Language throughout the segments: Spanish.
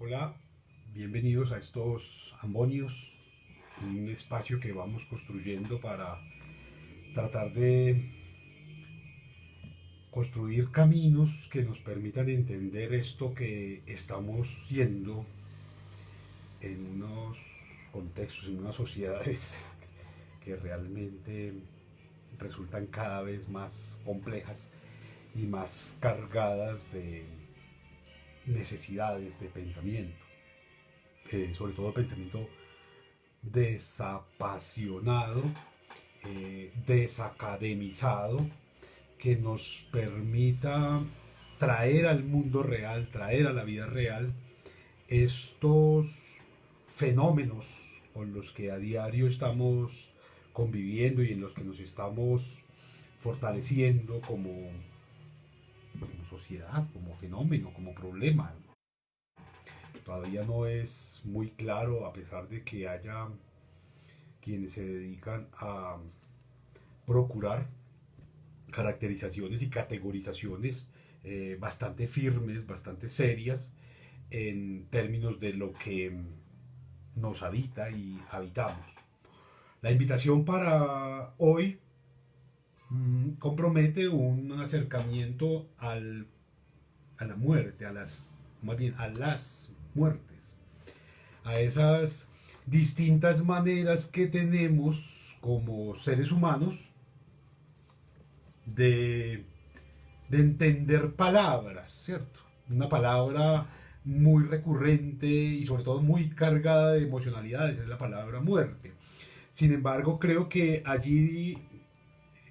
Hola, bienvenidos a estos Ambonios, un espacio que vamos construyendo para tratar de construir caminos que nos permitan entender esto que estamos siendo en unos contextos, en unas sociedades que realmente resultan cada vez más complejas y más cargadas de necesidades de pensamiento, sobre todo pensamiento desapasionado, desacademizado, que nos permita traer al mundo real, traer a la vida real estos fenómenos con los que a diario estamos conviviendo y en los que nos estamos fortaleciendo como sociedad, como fenómeno, como problema. Todavía no es muy claro, a pesar de que haya quienes se dedican a procurar caracterizaciones y categorizaciones bastante firmes, bastante serias en términos de lo que nos habita y habitamos. La invitación para hoy compromete un acercamiento a la muerte, más bien a las muertes, a esas distintas maneras que tenemos como seres humanos de, de entender palabras, ¿cierto? Una palabra muy recurrente y sobre todo muy cargada de emocionalidades es la palabra muerte. Sin embargo, creo que allí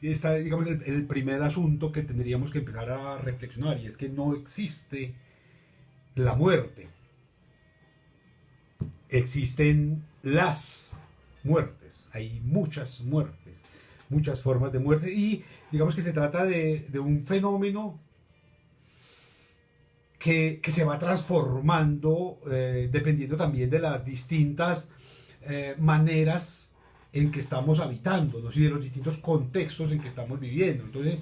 está, digamos, el primer asunto que tendríamos que empezar a reflexionar, y es que no existe la muerte. Existen las muertes. Hay muchas muertes, muchas formas de muerte, y digamos que se trata de un fenómeno que se va transformando dependiendo también de las distintas maneras en que estamos habitando, ¿no? Y de los distintos contextos en que estamos viviendo. Entonces,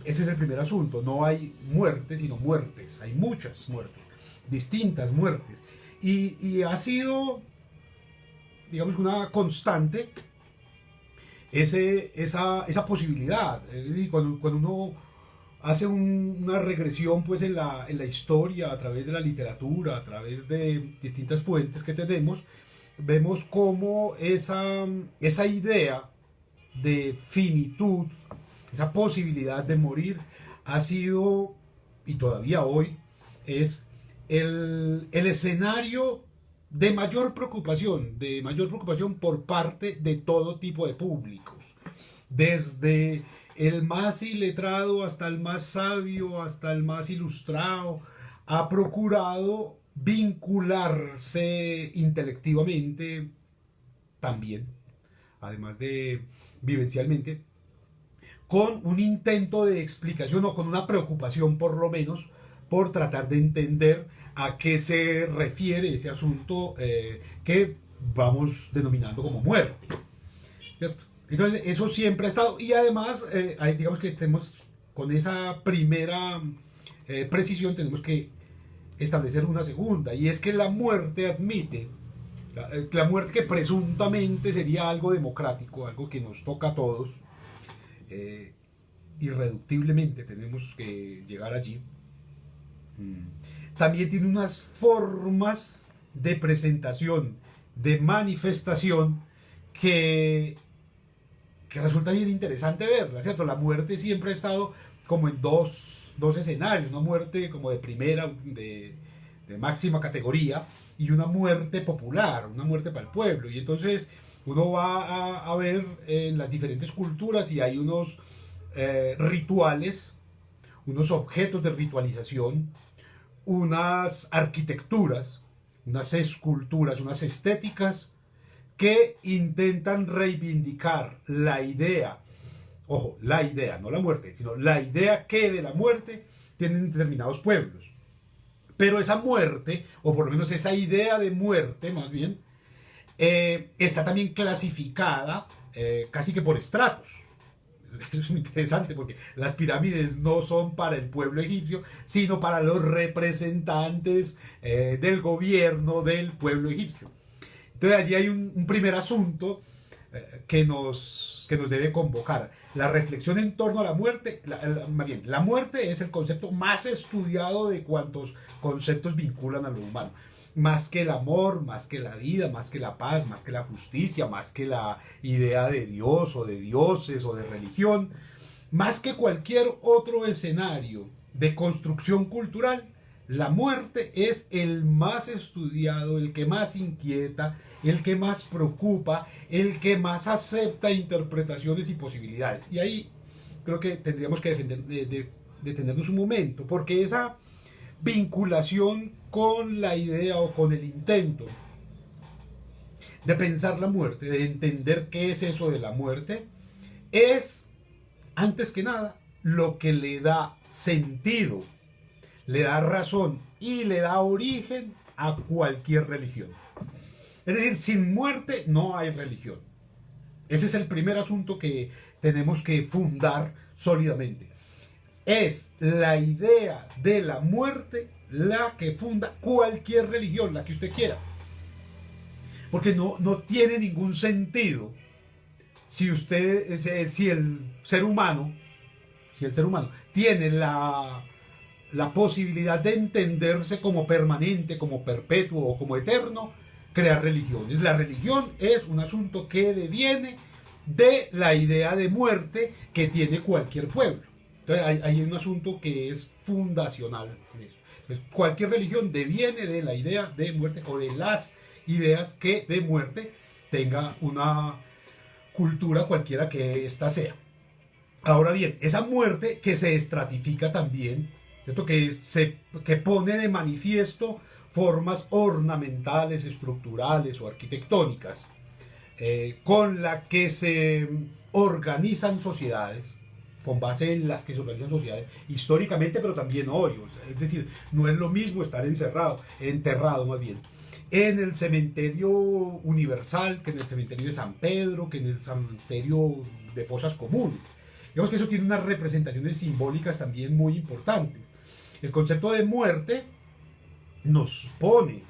ese es el primer asunto. No hay muertes, sino muertes. Hay muchas muertes, distintas muertes. Y ha sido, digamos, una constante esa posibilidad. Cuando uno hace una regresión pues en la historia, a través de la literatura, a través de distintas fuentes que tenemos, vemos cómo esa idea de finitud, esa posibilidad de morir, ha sido, y todavía hoy, es el escenario de mayor preocupación por parte de todo tipo de públicos, desde el más iletrado hasta el más sabio, hasta el más ilustrado, ha procurado vincularse intelectivamente también, además de vivencialmente, con un intento de explicación o con una preocupación por lo menos por tratar de entender a qué se refiere ese asunto que vamos denominando como muerte, ¿cierto? Entonces eso siempre ha estado, y además digamos que tenemos con esa primera precisión tenemos que establecer una segunda, y es que la muerte admite la muerte, que presuntamente sería algo democrático, algo que nos toca a todos, eh, irreductiblemente tenemos que llegar allí. También tiene unas formas de presentación, de manifestación, que, que resulta bien interesante verla, ¿cierto? La muerte siempre ha estado como en dos escenarios: una muerte como de primera, de máxima categoría, y una muerte popular, una muerte para el pueblo. Y entonces uno va a ver en las diferentes culturas, y hay unos rituales, unos objetos de ritualización, unas arquitecturas, unas esculturas, unas estéticas que intentan reivindicar la idea, ojo, la idea, no la muerte, sino la idea que de la muerte tienen determinados pueblos. Pero esa muerte, o por lo menos esa idea de muerte más bien, está también clasificada casi que por estratos. Eso es muy interesante porque las pirámides no son para el pueblo egipcio, sino para los representantes del gobierno del pueblo egipcio. Entonces allí hay un primer asunto que nos debe convocar. La reflexión en torno a la muerte, más bien, la muerte es el concepto más estudiado de cuantos conceptos vinculan a lo humano. Más que el amor, más que la vida, más que la paz, más que la justicia, más que la idea de Dios o de dioses o de religión, más que cualquier otro escenario de construcción cultural, la muerte es el más estudiado, el que más inquieta, el que más preocupa, el que más acepta interpretaciones y posibilidades. Y ahí creo que tendríamos que detenernos un momento, porque esa vinculación con la idea o con el intento de pensar la muerte, de entender qué es eso de la muerte, es, antes que nada, lo que le da sentido, le da razón y le da origen a cualquier religión. Es decir, sin muerte no hay religión. Ese es el primer asunto que tenemos que fundar sólidamente. Es la idea de la muerte la que funda cualquier religión, la que usted quiera. Porque no tiene ningún sentido si usted, si el ser humano tiene la posibilidad de entenderse como permanente, como perpetuo o como eterno, crear religiones. La religión es un asunto que deviene de la idea de muerte que tiene cualquier pueblo. Entonces hay un asunto que es fundacional en eso. Entonces, cualquier religión deviene de la idea de muerte o de las ideas que de muerte tenga una cultura cualquiera que ésta sea. Ahora bien, esa muerte que se estratifica también, ¿cierto? Que pone de manifiesto formas ornamentales, estructurales o arquitectónicas, con la que se organizan sociedades, con base en las que se organizan sociedades históricamente, pero también hoy. O sea, es decir, no es lo mismo estar enterrado más bien, en el cementerio universal, que en el cementerio de San Pedro, que en el cementerio de fosas comunes. Digamos que eso tiene unas representaciones simbólicas también muy importantes. El concepto de muerte nos pone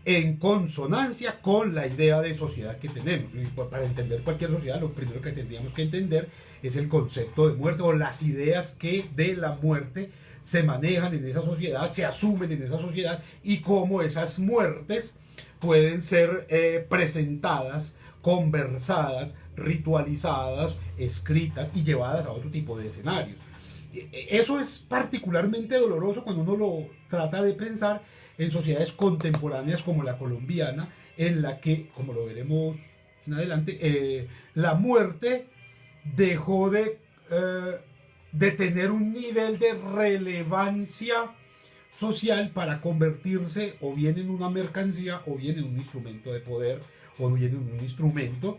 en consonancia con la idea de sociedad que tenemos. Y para entender cualquier sociedad, lo primero que tendríamos que entender es el concepto de muerte o las ideas que de la muerte se manejan en esa sociedad, se asumen en esa sociedad y cómo esas muertes pueden ser presentadas, conversadas, ritualizadas, escritas y llevadas a otro tipo de escenarios. Eso es particularmente doloroso cuando uno lo trata de pensar en sociedades contemporáneas como la colombiana, en la que, como lo veremos en adelante, la muerte dejó de tener un nivel de relevancia social para convertirse o bien en una mercancía o bien en un instrumento de poder o bien en un instrumento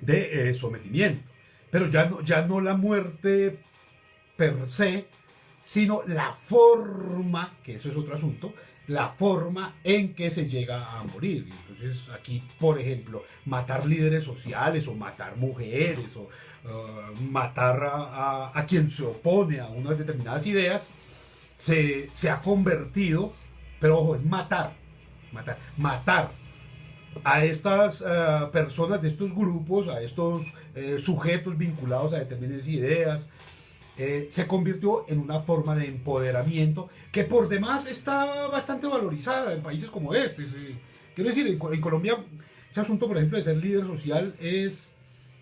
de sometimiento. Pero ya no la muerte per se, sino la forma, que eso es otro asunto, la forma en que se llega a morir. Entonces aquí, por ejemplo, matar líderes sociales o matar mujeres o matar a quien se opone a unas determinadas ideas, se ha convertido, pero ojo, es matar a estas personas de estos grupos, a estos sujetos vinculados a determinadas ideas, se convirtió en una forma de empoderamiento que por demás está bastante valorizada en países como este. Quiero decir, en Colombia ese asunto, por ejemplo, de ser líder social es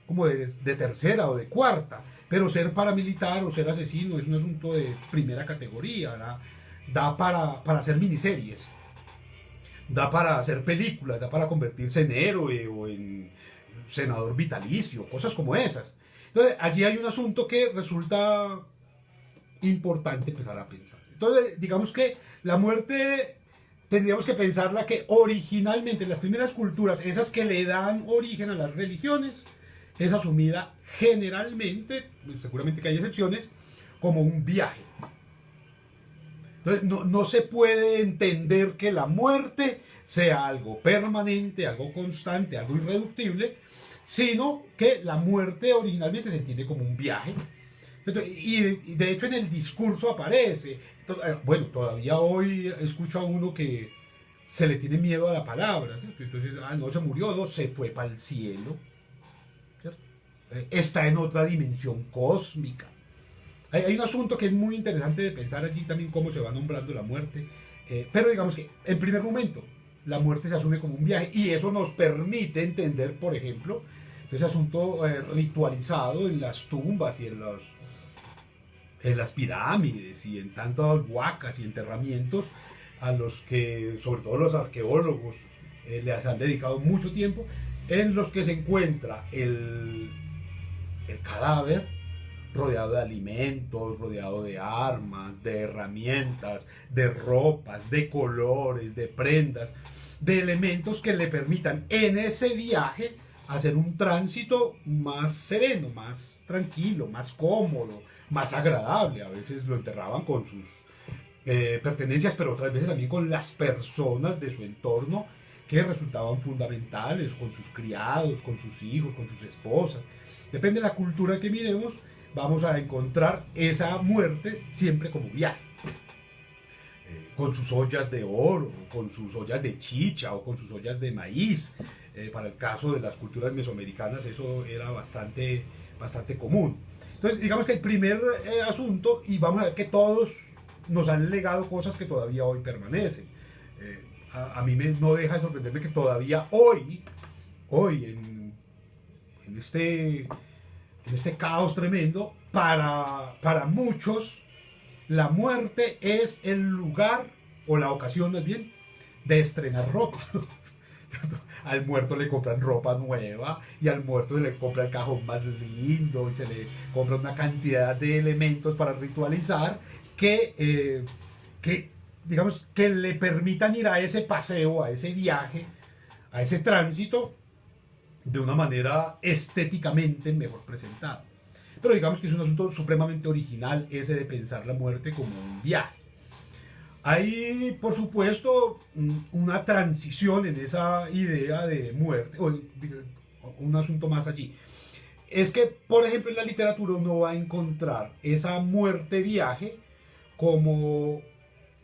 como de tercera o de cuarta, pero ser paramilitar o ser asesino es un asunto de primera categoría, da para hacer miniseries, da para hacer películas, da para convertirse en héroe o en senador vitalicio, cosas como esas. Entonces, allí hay un asunto que resulta importante empezar a pensar. Entonces, digamos que la muerte tendríamos que pensarla que originalmente en las primeras culturas, esas que le dan origen a las religiones, es asumida generalmente, seguramente que hay excepciones, como un viaje. Entonces, no se puede entender que la muerte sea algo permanente, algo constante, algo irreductible, sino que la muerte originalmente se entiende como un viaje. Y de hecho en el discurso aparece. Bueno, todavía hoy escucho a uno que se le tiene miedo a la palabra, ¿cierto? Entonces, no se murió, no, se fue para el cielo, ¿cierto? Está en otra dimensión cósmica. Hay un asunto que es muy interesante de pensar allí también, cómo se va nombrando la muerte. Pero digamos que en primer momento la muerte se asume como un viaje y eso nos permite entender, por ejemplo, ese asunto ritualizado en las tumbas y en las pirámides y en tantas huacas y enterramientos a los que sobre todo los arqueólogos les han dedicado mucho tiempo, en los que se encuentra el cadáver rodeado de alimentos, rodeado de armas, de herramientas, de ropas, de colores, de prendas, de elementos que le permitan en ese viaje hacer un tránsito más sereno, más tranquilo, más cómodo, más agradable. A veces lo enterraban con sus pertenencias, pero otras veces también con las personas de su entorno que resultaban fundamentales, con sus criados, con sus hijos, con sus esposas. Depende de la cultura que miremos, vamos a encontrar esa muerte siempre como viaje. Con sus ollas de oro, con sus ollas de chicha o con sus ollas de maíz. Para el caso de las culturas mesoamericanas eso era bastante común. Entonces, digamos que el primer asunto, y vamos a ver que todos nos han legado cosas que todavía hoy permanecen. A mí no deja de sorprenderme que todavía hoy en este caos tremendo, para muchos, la muerte es el lugar, o la ocasión más bien, de estrenar ropa. Al muerto le compran ropa nueva y al muerto se le compra el cajón más lindo y se le compra una cantidad de elementos para ritualizar que digamos, que le permitan ir a ese paseo, a ese viaje, a ese tránsito de una manera estéticamente mejor presentada. Pero digamos que es un asunto supremamente original ese de pensar la muerte como un viaje. Hay, por supuesto, una transición en esa idea de muerte, o un asunto más allí. Es que, por ejemplo, en la literatura uno va a encontrar esa muerte-viaje como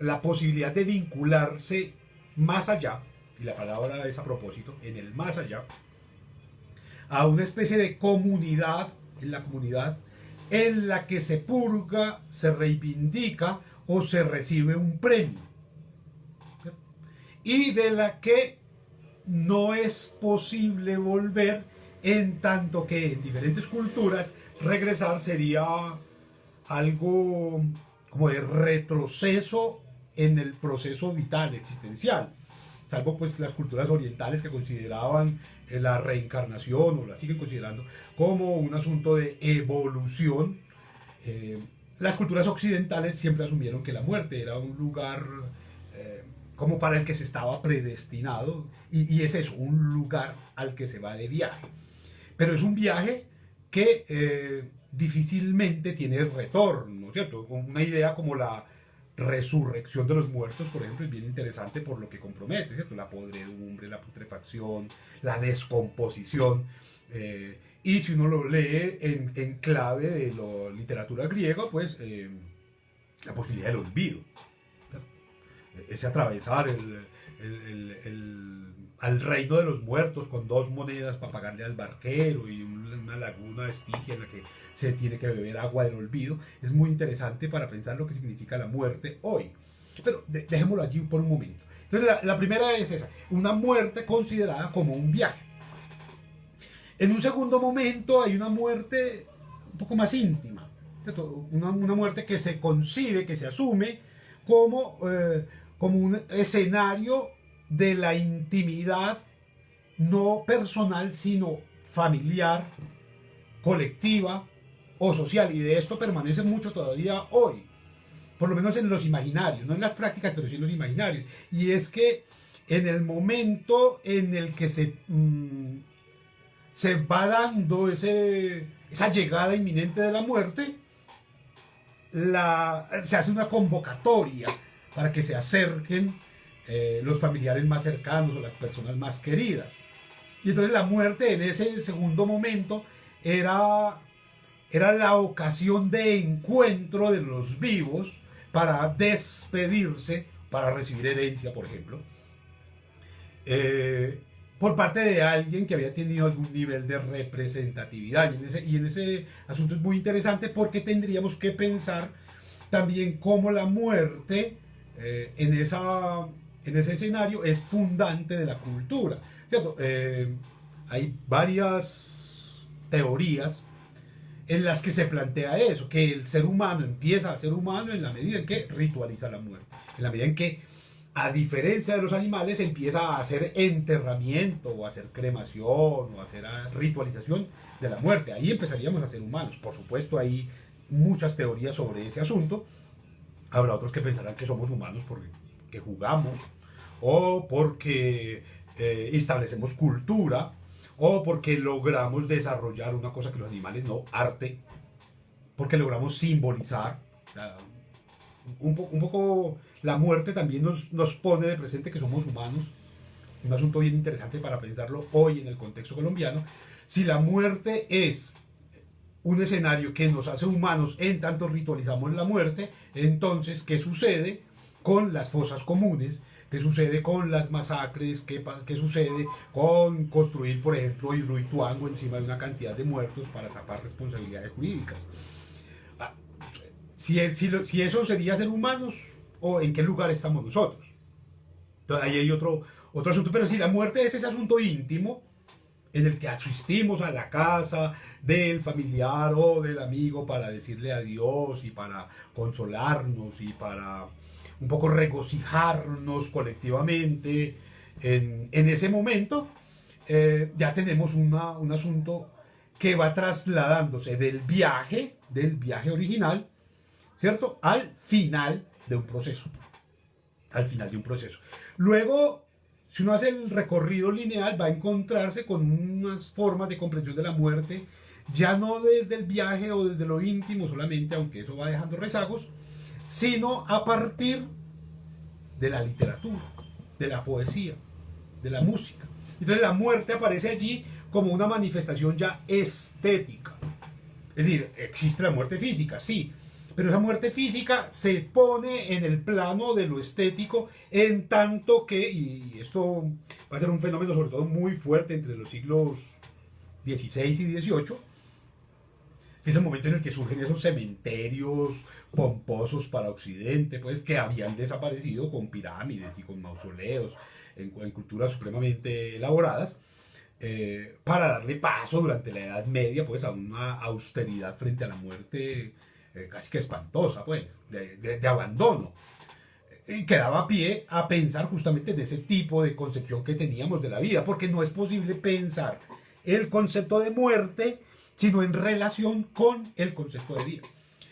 la posibilidad de vincularse más allá, y la palabra es a propósito, en el más allá, a una especie de comunidad, en la comunidad en la que se purga, se reivindica o se recibe un premio, ¿cierto? Y de la que no es posible volver, en tanto que en diferentes culturas regresar sería algo como de retroceso en el proceso vital, existencial, salvo pues las culturas orientales que consideraban la reencarnación, o la siguen considerando, como un asunto de evolución. Las culturas occidentales siempre asumieron que la muerte era un lugar como para el que se estaba predestinado, y es eso, un lugar al que se va de viaje. Pero es un viaje que difícilmente tiene retorno, ¿cierto? Una idea como la resurrección de los muertos, por ejemplo, es bien interesante por lo que compromete, ¿cierto? La podredumbre, la putrefacción, la descomposición. Y si uno lo lee en clave de la literatura griega, pues la posibilidad del olvido, ¿cierto? Ese atravesar al reino de los muertos con 2 monedas para pagarle al barquero y una laguna estigia en la que se tiene que beber agua del olvido, es muy interesante para pensar lo que significa la muerte hoy. Pero dejémoslo allí por un momento. Entonces la primera es esa, una muerte considerada como un viaje. En un segundo momento hay una muerte un poco más íntima, ¿cierto? Una muerte que se concibe, que se asume como un escenario de la intimidad no personal, sino familiar, colectiva o social, y de esto permanece mucho todavía hoy, por lo menos en los imaginarios, no en las prácticas, pero sí en los imaginarios. Y es que en el momento en el que se va dando esa llegada inminente de la muerte, se hace una convocatoria para que se acerquen los familiares más cercanos o las personas más queridas. Y entonces la muerte en ese segundo momento era la ocasión de encuentro de los vivos para despedirse, para recibir herencia, por ejemplo, por parte de alguien que había tenido algún nivel de representatividad. Y en ese asunto es muy interesante porque tendríamos que pensar también cómo la muerte en ese escenario es fundante de la cultura, ¿cierto? Hay varias teorías en las que se plantea eso, que el ser humano empieza a ser humano en la medida en que ritualiza la muerte, en la medida en que, a diferencia de los animales, empieza a hacer enterramiento o a hacer cremación o a hacer ritualización de la muerte. Ahí empezaríamos a ser humanos. Por supuesto, hay muchas teorías sobre ese asunto. Habrá otros que pensarán que somos humanos porque jugamos o porque establecemos cultura o porque logramos desarrollar una cosa que los animales no, arte, porque logramos simbolizar. Un poco la muerte también nos pone de presente que somos humanos. Un asunto bien interesante para pensarlo hoy en el contexto colombiano. Si la muerte es un escenario que nos hace humanos en tanto ritualizamos la muerte, entonces, ¿qué sucede con las fosas comunes? ¿Qué sucede con las masacres? ¿Qué sucede con construir, por ejemplo, Hidroituango encima de una cantidad de muertos para tapar responsabilidades jurídicas? Si eso sería ser humanos, o en qué lugar estamos nosotros. Entonces ahí hay otro asunto, pero si la muerte es ese asunto íntimo, en el que asistimos a la casa del familiar o del amigo para decirle adiós y para consolarnos y para un poco regocijarnos colectivamente en ese momento, ya tenemos un asunto que va trasladándose del viaje original, ¿cierto?, al final de un proceso. Al final de un proceso. Luego, si uno hace el recorrido lineal, va a encontrarse con unas formas de comprensión de la muerte, ya no desde el viaje o desde lo íntimo solamente, aunque eso va dejando rezagos, sino a partir de la literatura, de la poesía, de la música. Entonces la muerte aparece allí como una manifestación ya estética. Es decir, existe la muerte física, sí, pero esa muerte física se pone en el plano de lo estético, en tanto que, y esto va a ser un fenómeno sobre todo muy fuerte entre los siglos XVI y XVIII, es el momento en el que surgen esos cementerios pomposos para Occidente, pues, que habían desaparecido con pirámides y con mausoleos en culturas supremamente elaboradas, para darle paso durante la Edad Media, pues, a una austeridad frente a la muerte casi que espantosa, pues, de abandono. Y que daba pie a pensar justamente en ese tipo de concepción que teníamos de la vida, porque no es posible pensar el concepto de muerte sino en relación con el concepto de vida.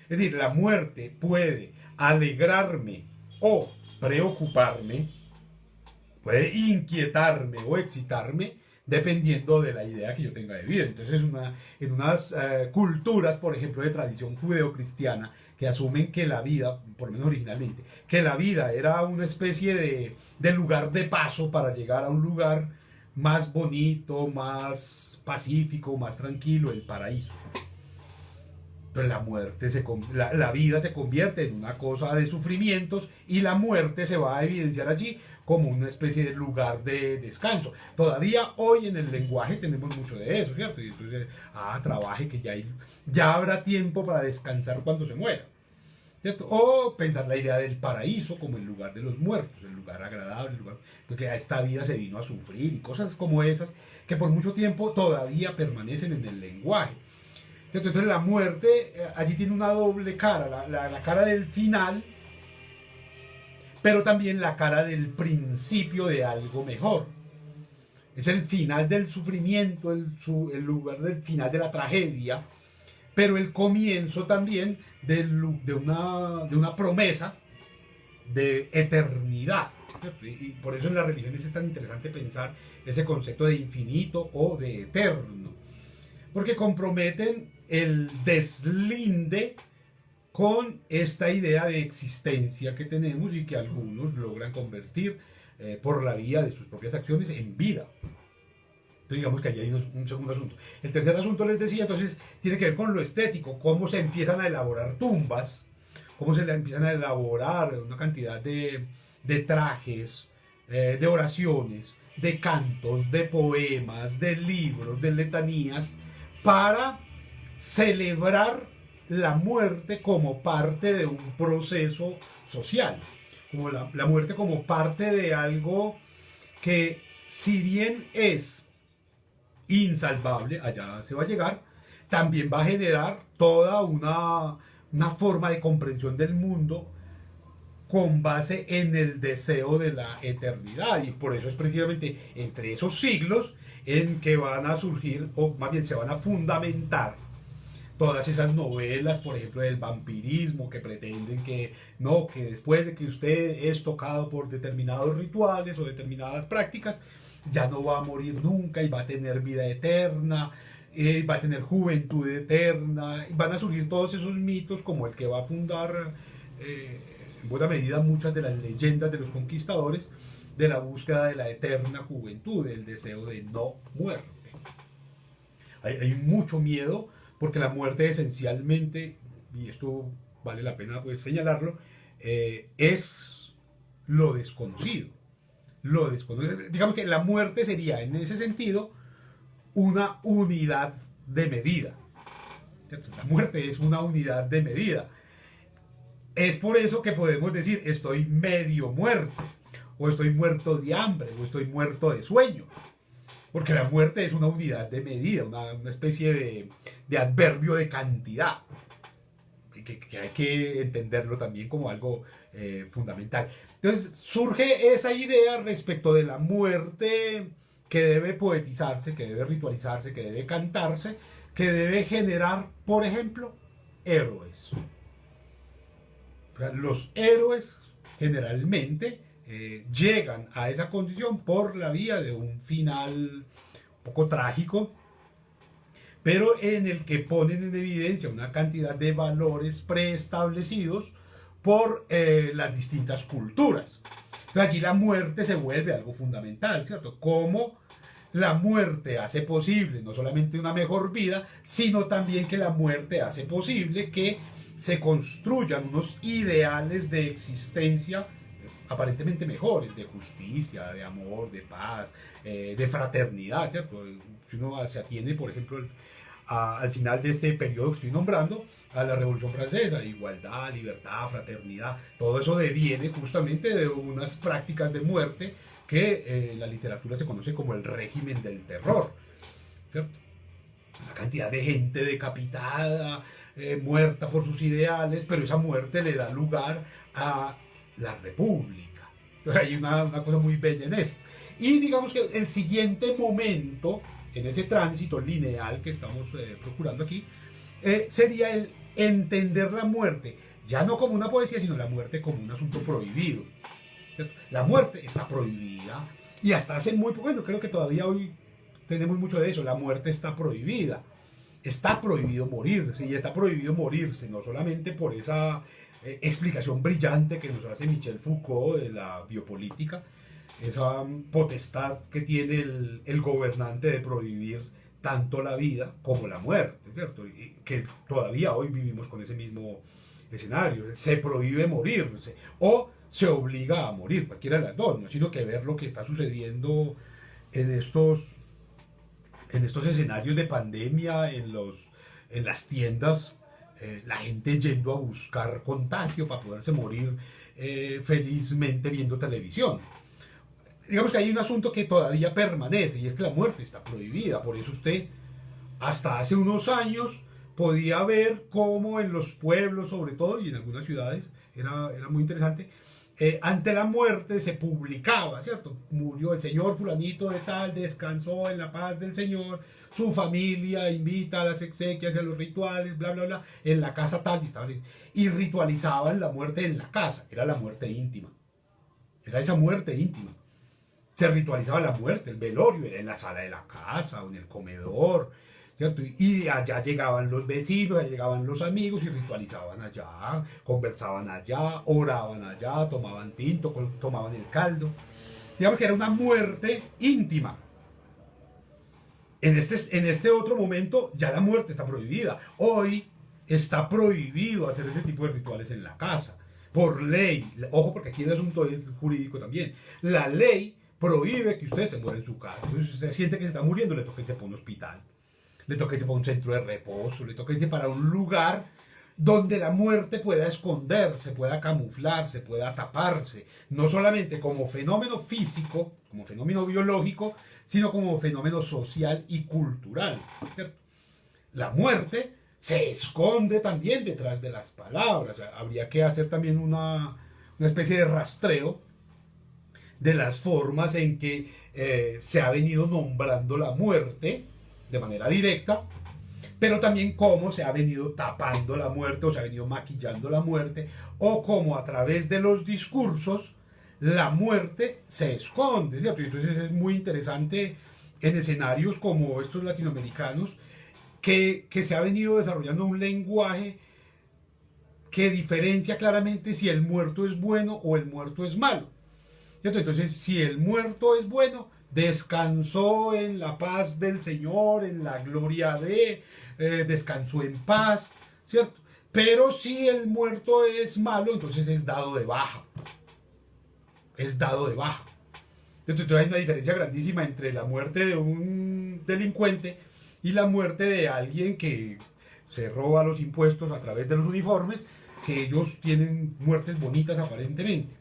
Es decir, la muerte puede alegrarme o preocuparme, puede inquietarme o excitarme, dependiendo de la idea que yo tenga de vida. Entonces, en unas culturas, por ejemplo, de tradición judeocristiana, que asumen que la vida, por lo menos originalmente, que la vida era una especie de lugar de paso para llegar a un lugar más bonito, más pacífico, más tranquilo, el paraíso. Pero la vida se convierte en una cosa de sufrimientos y la muerte se va a evidenciar allí como una especie de lugar de descanso. Todavía hoy en el lenguaje tenemos mucho de eso, ¿cierto? Y entonces, trabaje que ya habrá tiempo para descansar cuando se muera, ¿cierto? O pensar la idea del paraíso como el lugar de los muertos, el lugar agradable, el lugar porque a esta vida se vino a sufrir y cosas como esas que por mucho tiempo todavía permanecen en el lenguaje. ¿Cierto? Entonces la muerte allí tiene una doble cara, la cara del final, pero también la cara del principio de algo mejor. Es el final del sufrimiento, el lugar del final de la tragedia, pero el comienzo también de una promesa de eternidad. Y por eso en las religiones es tan interesante pensar ese concepto de infinito o de eterno, porque comprometen el deslinde con esta idea de existencia que tenemos y que algunos logran convertir por la vía de sus propias acciones en vida. Entonces digamos que ahí hay un segundo asunto. El tercer asunto, les decía, entonces tiene que ver con lo estético, cómo se empiezan a elaborar tumbas, cómo se le empiezan a elaborar una cantidad de trajes, de oraciones, de cantos, de poemas, de libros, de letanías, para celebrar la muerte como parte de un proceso social, como la muerte como parte de algo que, si bien es insalvable, allá se va a llegar, también va a generar toda una forma de comprensión del mundo con base en el deseo de la eternidad. Y por eso es precisamente entre esos siglos en que van a surgir, o más bien se van a fundamentar, todas esas novelas, por ejemplo, del vampirismo, que pretenden que no, que después de que usted es tocado por determinados rituales o determinadas prácticas, ya no va a morir nunca y va a tener vida eterna, va a tener juventud eterna. Van a surgir todos esos mitos como el que va a fundar, en buena medida, muchas de las leyendas de los conquistadores, de la búsqueda de la eterna juventud, del deseo de no muerte. Hay mucho miedo porque la muerte esencialmente, y esto vale la pena pues señalarlo, es lo desconocido. Lo desconocido. Digamos que la muerte sería en ese sentido una unidad de medida. La muerte es una unidad de medida. Es por eso que podemos decir estoy medio muerto, o estoy muerto de hambre, o estoy muerto de sueño. Porque la muerte es una unidad de medida, una especie de adverbio de cantidad, que hay que entenderlo también como algo fundamental. Entonces surge esa idea respecto de la muerte que debe poetizarse, que debe ritualizarse, que debe cantarse, que debe generar, por ejemplo, héroes. O sea, los héroes generalmente llegan a esa condición por la vía de un final un poco trágico, pero en el que ponen en evidencia una cantidad de valores preestablecidos por las distintas culturas. Entonces allí la muerte se vuelve algo fundamental, ¿cierto? Cómo la muerte hace posible no solamente una mejor vida, sino también que la muerte hace posible que se construyan unos ideales de existencia aparentemente mejores, de justicia, de amor, de paz, de fraternidad, ¿cierto? Si uno se atiene, por ejemplo, al final de este periodo que estoy nombrando, a la Revolución Francesa, igualdad, libertad, fraternidad, todo eso deviene justamente de unas prácticas de muerte que en la literatura se conoce como el régimen del terror, ¿cierto? Una cantidad de gente decapitada, muerta por sus ideales, pero esa muerte le da lugar a la república. Entonces hay una cosa muy bella en esto. Y digamos que el siguiente momento, en ese tránsito lineal que estamos procurando aquí, sería el entender la muerte, ya no como una poesía, sino la muerte como un asunto prohibido. ¿Cierto? La muerte está prohibida, y hasta hace muy poco, bueno, creo que todavía hoy tenemos mucho de eso, la muerte está prohibida. Está prohibido morirse, y está prohibido morirse no solamente por esa explicación brillante que nos hace Michel Foucault de la biopolítica, esa potestad que tiene el gobernante de prohibir tanto la vida como la muerte, ¿cierto? Y que todavía hoy vivimos con ese mismo escenario. Se prohíbe morirse o se obliga a morir, cualquiera de las dos, no sino que ver lo que está sucediendo en estos escenarios de pandemia, en las tiendas, la gente yendo a buscar contagio para poderse morir felizmente viendo televisión. Digamos que hay un asunto que todavía permanece, y es que la muerte está prohibida. Por eso usted, hasta hace unos años, podía ver cómo en los pueblos, sobre todo, y en algunas ciudades, era muy interesante, ante la muerte se publicaba, ¿cierto? Murió el señor fulanito de tal, descansó en la paz del Señor, su familia invita a las exequias y a los rituales, bla, bla, bla, en la casa tal, y ritualizaban la muerte en la casa. Era la muerte íntima. Era esa muerte íntima. Se ritualizaba la muerte, el velorio era en la sala de la casa o en el comedor, ¿cierto? Y allá llegaban los vecinos, allá llegaban los amigos y ritualizaban allá, conversaban allá, oraban allá, tomaban tinto, tomaban el caldo. Digamos que era una muerte íntima. En este otro momento ya la muerte está prohibida. Hoy está prohibido hacer ese tipo de rituales en la casa. Por ley. Ojo, porque aquí el asunto es jurídico también. La ley prohíbe que usted se muera en su casa. Entonces, si usted siente que se está muriendo, le toca irse para un hospital. Le toca irse para un centro de reposo. Le toca irse para un lugar donde la muerte pueda esconderse, pueda camuflarse, pueda taparse. No solamente como fenómeno físico, como fenómeno biológico, sino como fenómeno social y cultural. ¿Cierto? La muerte se esconde también detrás de las palabras. Habría que hacer también una especie de rastreo de las formas en que se ha venido nombrando la muerte de manera directa, pero también cómo se ha venido tapando la muerte o se ha venido maquillando la muerte, o cómo a través de los discursos la muerte se esconde, ¿cierto? Y entonces es muy interesante en escenarios como estos latinoamericanos que se ha venido desarrollando un lenguaje que diferencia claramente si el muerto es bueno o el muerto es malo, ¿cierto? Entonces, si el muerto es bueno, descansó en la paz del Señor, en la gloria de, descansó en paz, ¿cierto? Pero si el muerto es malo, entonces es dado de baja. Es dado de baja. Entonces hay una diferencia grandísima entre la muerte de un delincuente y la muerte de alguien que se roba los impuestos a través de los uniformes, que ellos tienen muertes bonitas aparentemente,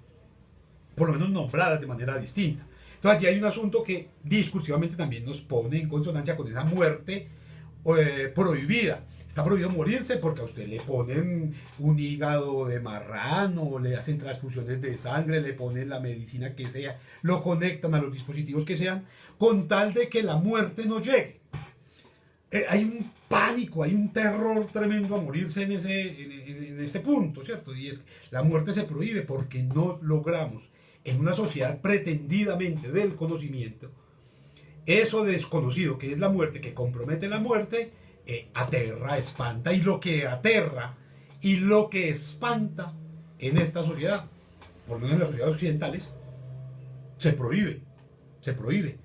por lo menos nombradas de manera distinta. Entonces aquí hay un asunto que discursivamente también nos pone en consonancia con esa muerte prohibida. Está prohibido morirse porque a usted le ponen un hígado de marrano, le hacen transfusiones de sangre, le ponen la medicina que sea, lo conectan a los dispositivos que sean, con tal de que la muerte no llegue. Hay un pánico, hay un terror tremendo a morirse en este punto, ¿cierto? Y es que la muerte se prohíbe porque no logramos, en una sociedad pretendidamente del conocimiento, eso desconocido que es la muerte, que compromete la muerte, aterra, espanta, y lo que aterra y lo que espanta en esta sociedad, por lo menos en las sociedades occidentales, se prohíbe, se prohíbe.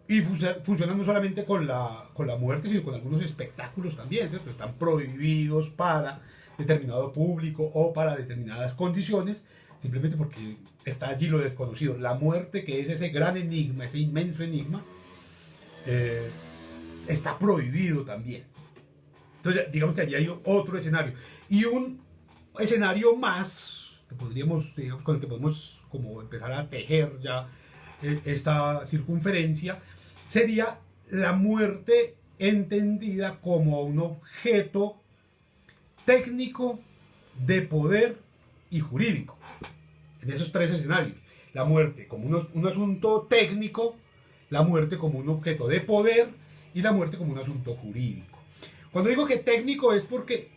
Y funciona no solamente con la muerte, sino con algunos espectáculos también, ¿cierto? Están prohibidos para determinado público o para determinadas condiciones, simplemente porque está allí lo desconocido. La muerte, que es ese gran enigma, ese inmenso enigma, está prohibido también. Entonces, digamos que allí hay otro escenario. Y un escenario más que podríamos, digamos, con el que podemos como empezar a tejer ya esta circunferencia, sería la muerte entendida como un objeto técnico de poder y jurídico. En esos tres escenarios, la muerte como un asunto técnico, la muerte como un objeto de poder y la muerte como un asunto jurídico. Cuando digo que técnico es porque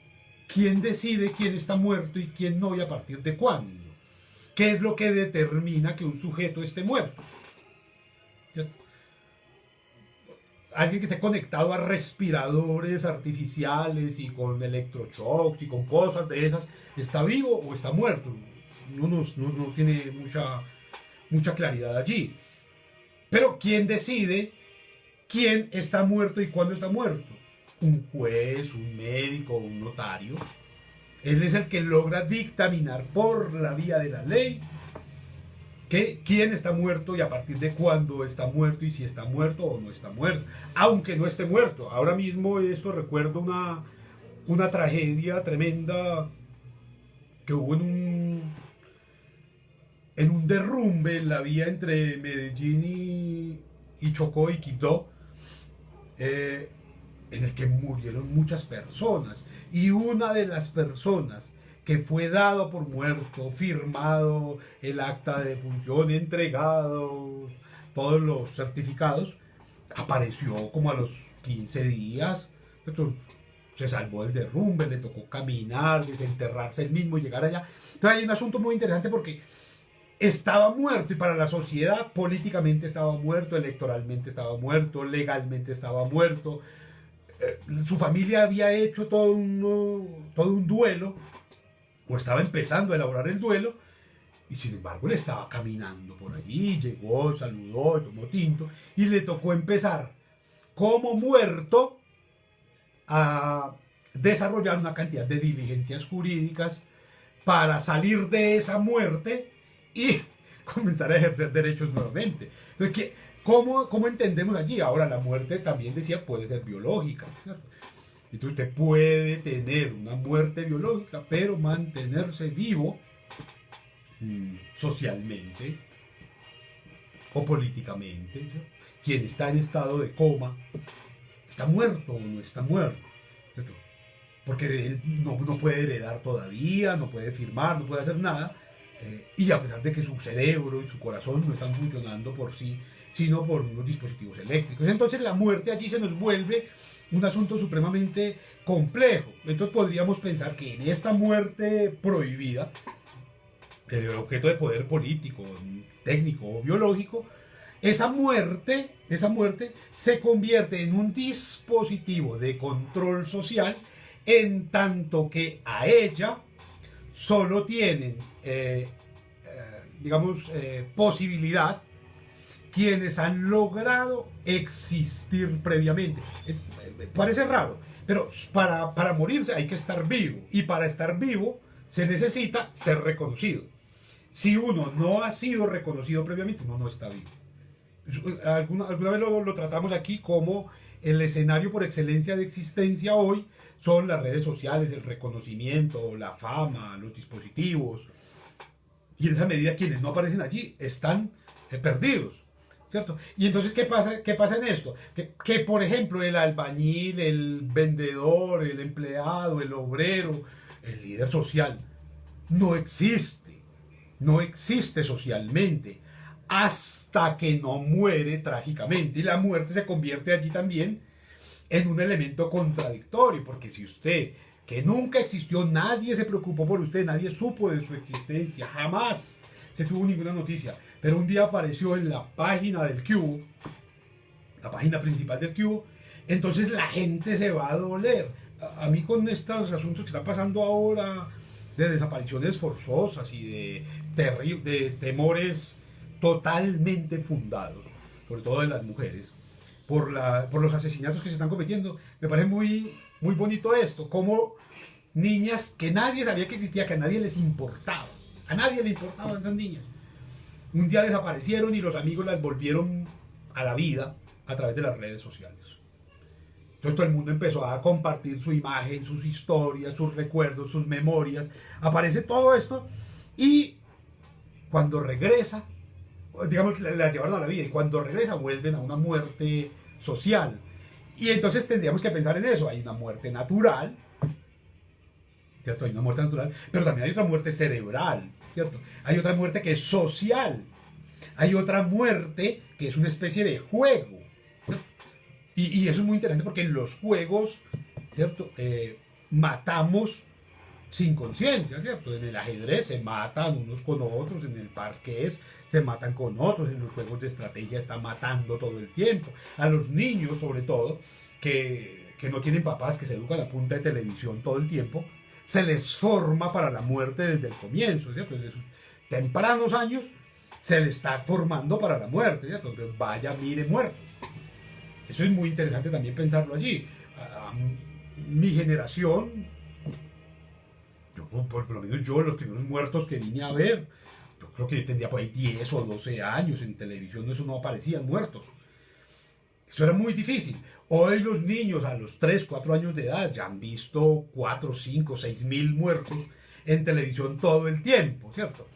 ¿quién decide quién está muerto y quién no y a partir de cuándo? ¿Qué es lo que determina que un sujeto esté muerto? ¿Cierto? Alguien que esté conectado a respiradores artificiales y con electroshocks y con cosas de esas, ¿está vivo o está muerto? No tiene mucha claridad allí. Pero ¿quién decide quién está muerto y cuándo está muerto? Un juez, un médico, un notario. Él es el que logra dictaminar por la vía de la ley que quién está muerto y a partir de cuándo está muerto y si está muerto o no está muerto, aunque no esté muerto. Ahora mismo esto recuerdo una tragedia tremenda que hubo en un derrumbe en la vía entre Medellín y Chocó y Quito, en el que murieron muchas personas, y una de las personas que fue dado por muerto, firmado el acta de defunción, entregado todos los certificados, apareció como a los 15 días. Entonces, se salvó del derrumbe, le tocó caminar, desenterrarse él mismo y llegar allá. Entonces hay un asunto muy interesante porque estaba muerto, y para la sociedad políticamente estaba muerto, electoralmente estaba muerto, legalmente estaba muerto. Su familia había hecho todo un duelo, o estaba empezando a elaborar el duelo, y sin embargo él estaba caminando por allí, llegó, saludó, tomó tinto, y le tocó empezar como muerto a desarrollar una cantidad de diligencias jurídicas para salir de esa muerte y comenzar a ejercer derechos nuevamente. Entonces, ¿cómo entendemos allí? Ahora, la muerte también decía puede ser biológica, ¿cierto? Entonces usted puede tener una muerte biológica, pero mantenerse vivo socialmente o políticamente, ¿cierto? Quien está en estado de coma, ¿está muerto o no está muerto? ¿Cierto? Porque él no puede heredar todavía, no puede firmar, no puede hacer nada, y a pesar de que su cerebro y su corazón no están funcionando por sí, sino por unos dispositivos eléctricos. Entonces la muerte allí se nos vuelve un asunto supremamente complejo. Entonces podríamos pensar que en esta muerte prohibida, objeto de poder político, técnico o biológico, esa muerte se convierte en un dispositivo de control social, en tanto que a ella solo tienen, posibilidad quienes han logrado existir previamente. Parece raro, pero para morirse hay que estar vivo, y para estar vivo se necesita ser reconocido. Si uno no ha sido reconocido previamente, uno no está vivo. Alguna vez lo tratamos aquí como el escenario por excelencia de existencia hoy son las redes sociales, el reconocimiento, la fama, los dispositivos. Y en esa medida quienes no aparecen allí están perdidos, ¿cierto? Y entonces, ¿qué pasa en esto? Que, por ejemplo, el albañil, el vendedor, el empleado, el obrero, el líder social, no existe socialmente hasta que no muere trágicamente. Y la muerte se convierte allí también en un elemento contradictorio, porque si usted, que nunca existió, nadie se preocupó por usted, nadie supo de su existencia, jamás se tuvo ninguna noticia, pero un día apareció en la página del Cubo, la página principal del Cubo, entonces la gente se va a doler. A mí con estos asuntos que están pasando ahora, de desapariciones forzosas y de temores totalmente fundados, sobre todo de las mujeres, por los asesinatos que se están cometiendo, me parece muy, muy bonito esto, como niñas que nadie sabía que existía, que a nadie les importaba, a nadie le importaban esas niñas, un día desaparecieron y los amigos las volvieron a la vida a través de las redes sociales. Entonces todo el mundo empezó a compartir su imagen, sus historias, sus recuerdos, sus memorias, aparece todo esto, y cuando regresa, digamos, la llevaron a la vida, y cuando regresa vuelven a una muerte social. Y entonces tendríamos que pensar en eso. Hay una muerte natural, ¿cierto? Hay una muerte natural, pero también hay otra muerte cerebral, ¿cierto? Hay otra muerte que es social. Hay otra muerte que es una especie de juego. Y eso es muy interesante porque en los juegos, ¿cierto? Matamos sin conciencia, ¿cierto? En el ajedrez se matan unos con otros, en el parqués se matan con otros, en los juegos de estrategia está matando todo el tiempo. A los niños, sobre todo, que no tienen papás, que se educan a punta de televisión todo el tiempo, se les forma para la muerte desde el comienzo, ¿cierto? Desde sus tempranos años se les está formando para la muerte, ¿cierto? Entonces, vaya, mire, muertos. Eso es muy interesante también pensarlo allí. Mi generación, por lo menos yo, los primeros muertos que vine a ver, yo creo que yo tendría por ahí 10 o 12 años, en televisión eso no aparecían muertos. Eso era muy difícil. Hoy los niños a los 3, 4 años de edad ya han visto 4, 5, 6 mil muertos en televisión todo el tiempo, ¿cierto?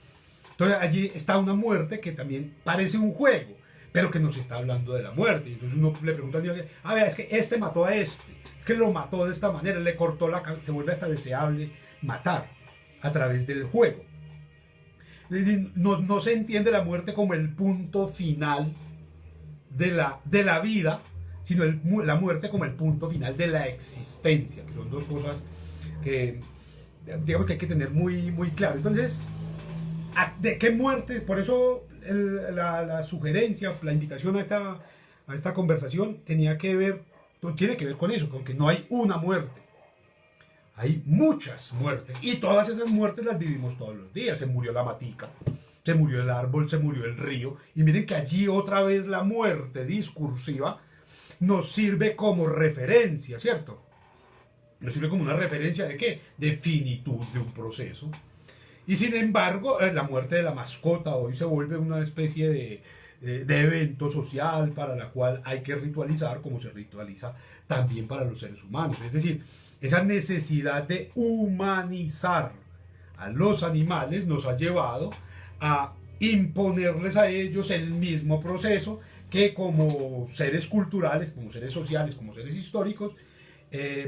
Entonces allí está una muerte que también parece un juego, pero que nos está hablando de la muerte. Entonces uno le pregunta al niño, a ver, es que este mató a este, es que lo mató de esta manera, le cortó la cabeza, se vuelve hasta deseable matar a través del juego. No se entiende la muerte como el punto final de la vida, sino la muerte como el punto final de la existencia, que son dos cosas que digamos que hay que tener muy, muy claro. Entonces, ¿de qué muerte? Por eso la sugerencia, la invitación a esta conversación tiene que ver con eso, con que no hay una muerte. Hay muchas muertes, y todas esas muertes las vivimos todos los días. Se murió la matica, se murió el árbol, se murió el río, y miren que allí otra vez la muerte discursiva nos sirve como referencia, ¿cierto? Nos sirve como una referencia de qué? De finitud de un proceso. Y sin embargo, la muerte de la mascota hoy se vuelve una especie de evento social para la cual hay que ritualizar como se ritualiza también para los seres humanos. Es decir, esa necesidad de humanizar a los animales nos ha llevado a imponerles a ellos el mismo proceso que como seres culturales, como seres sociales, como seres históricos,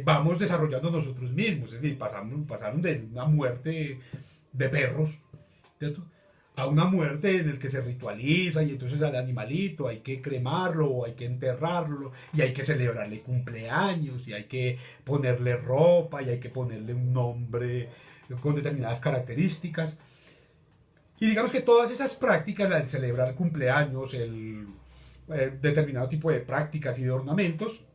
vamos desarrollando nosotros mismos. Es decir, pasaron de una muerte de perros, ¿cierto?, a una muerte en el que se ritualiza y entonces al animalito hay que cremarlo o hay que enterrarlo y hay que celebrarle cumpleaños y hay que ponerle ropa y hay que ponerle un nombre con determinadas características. Y digamos que todas esas prácticas, el celebrar cumpleaños, el determinado tipo de prácticas y de ornamentos,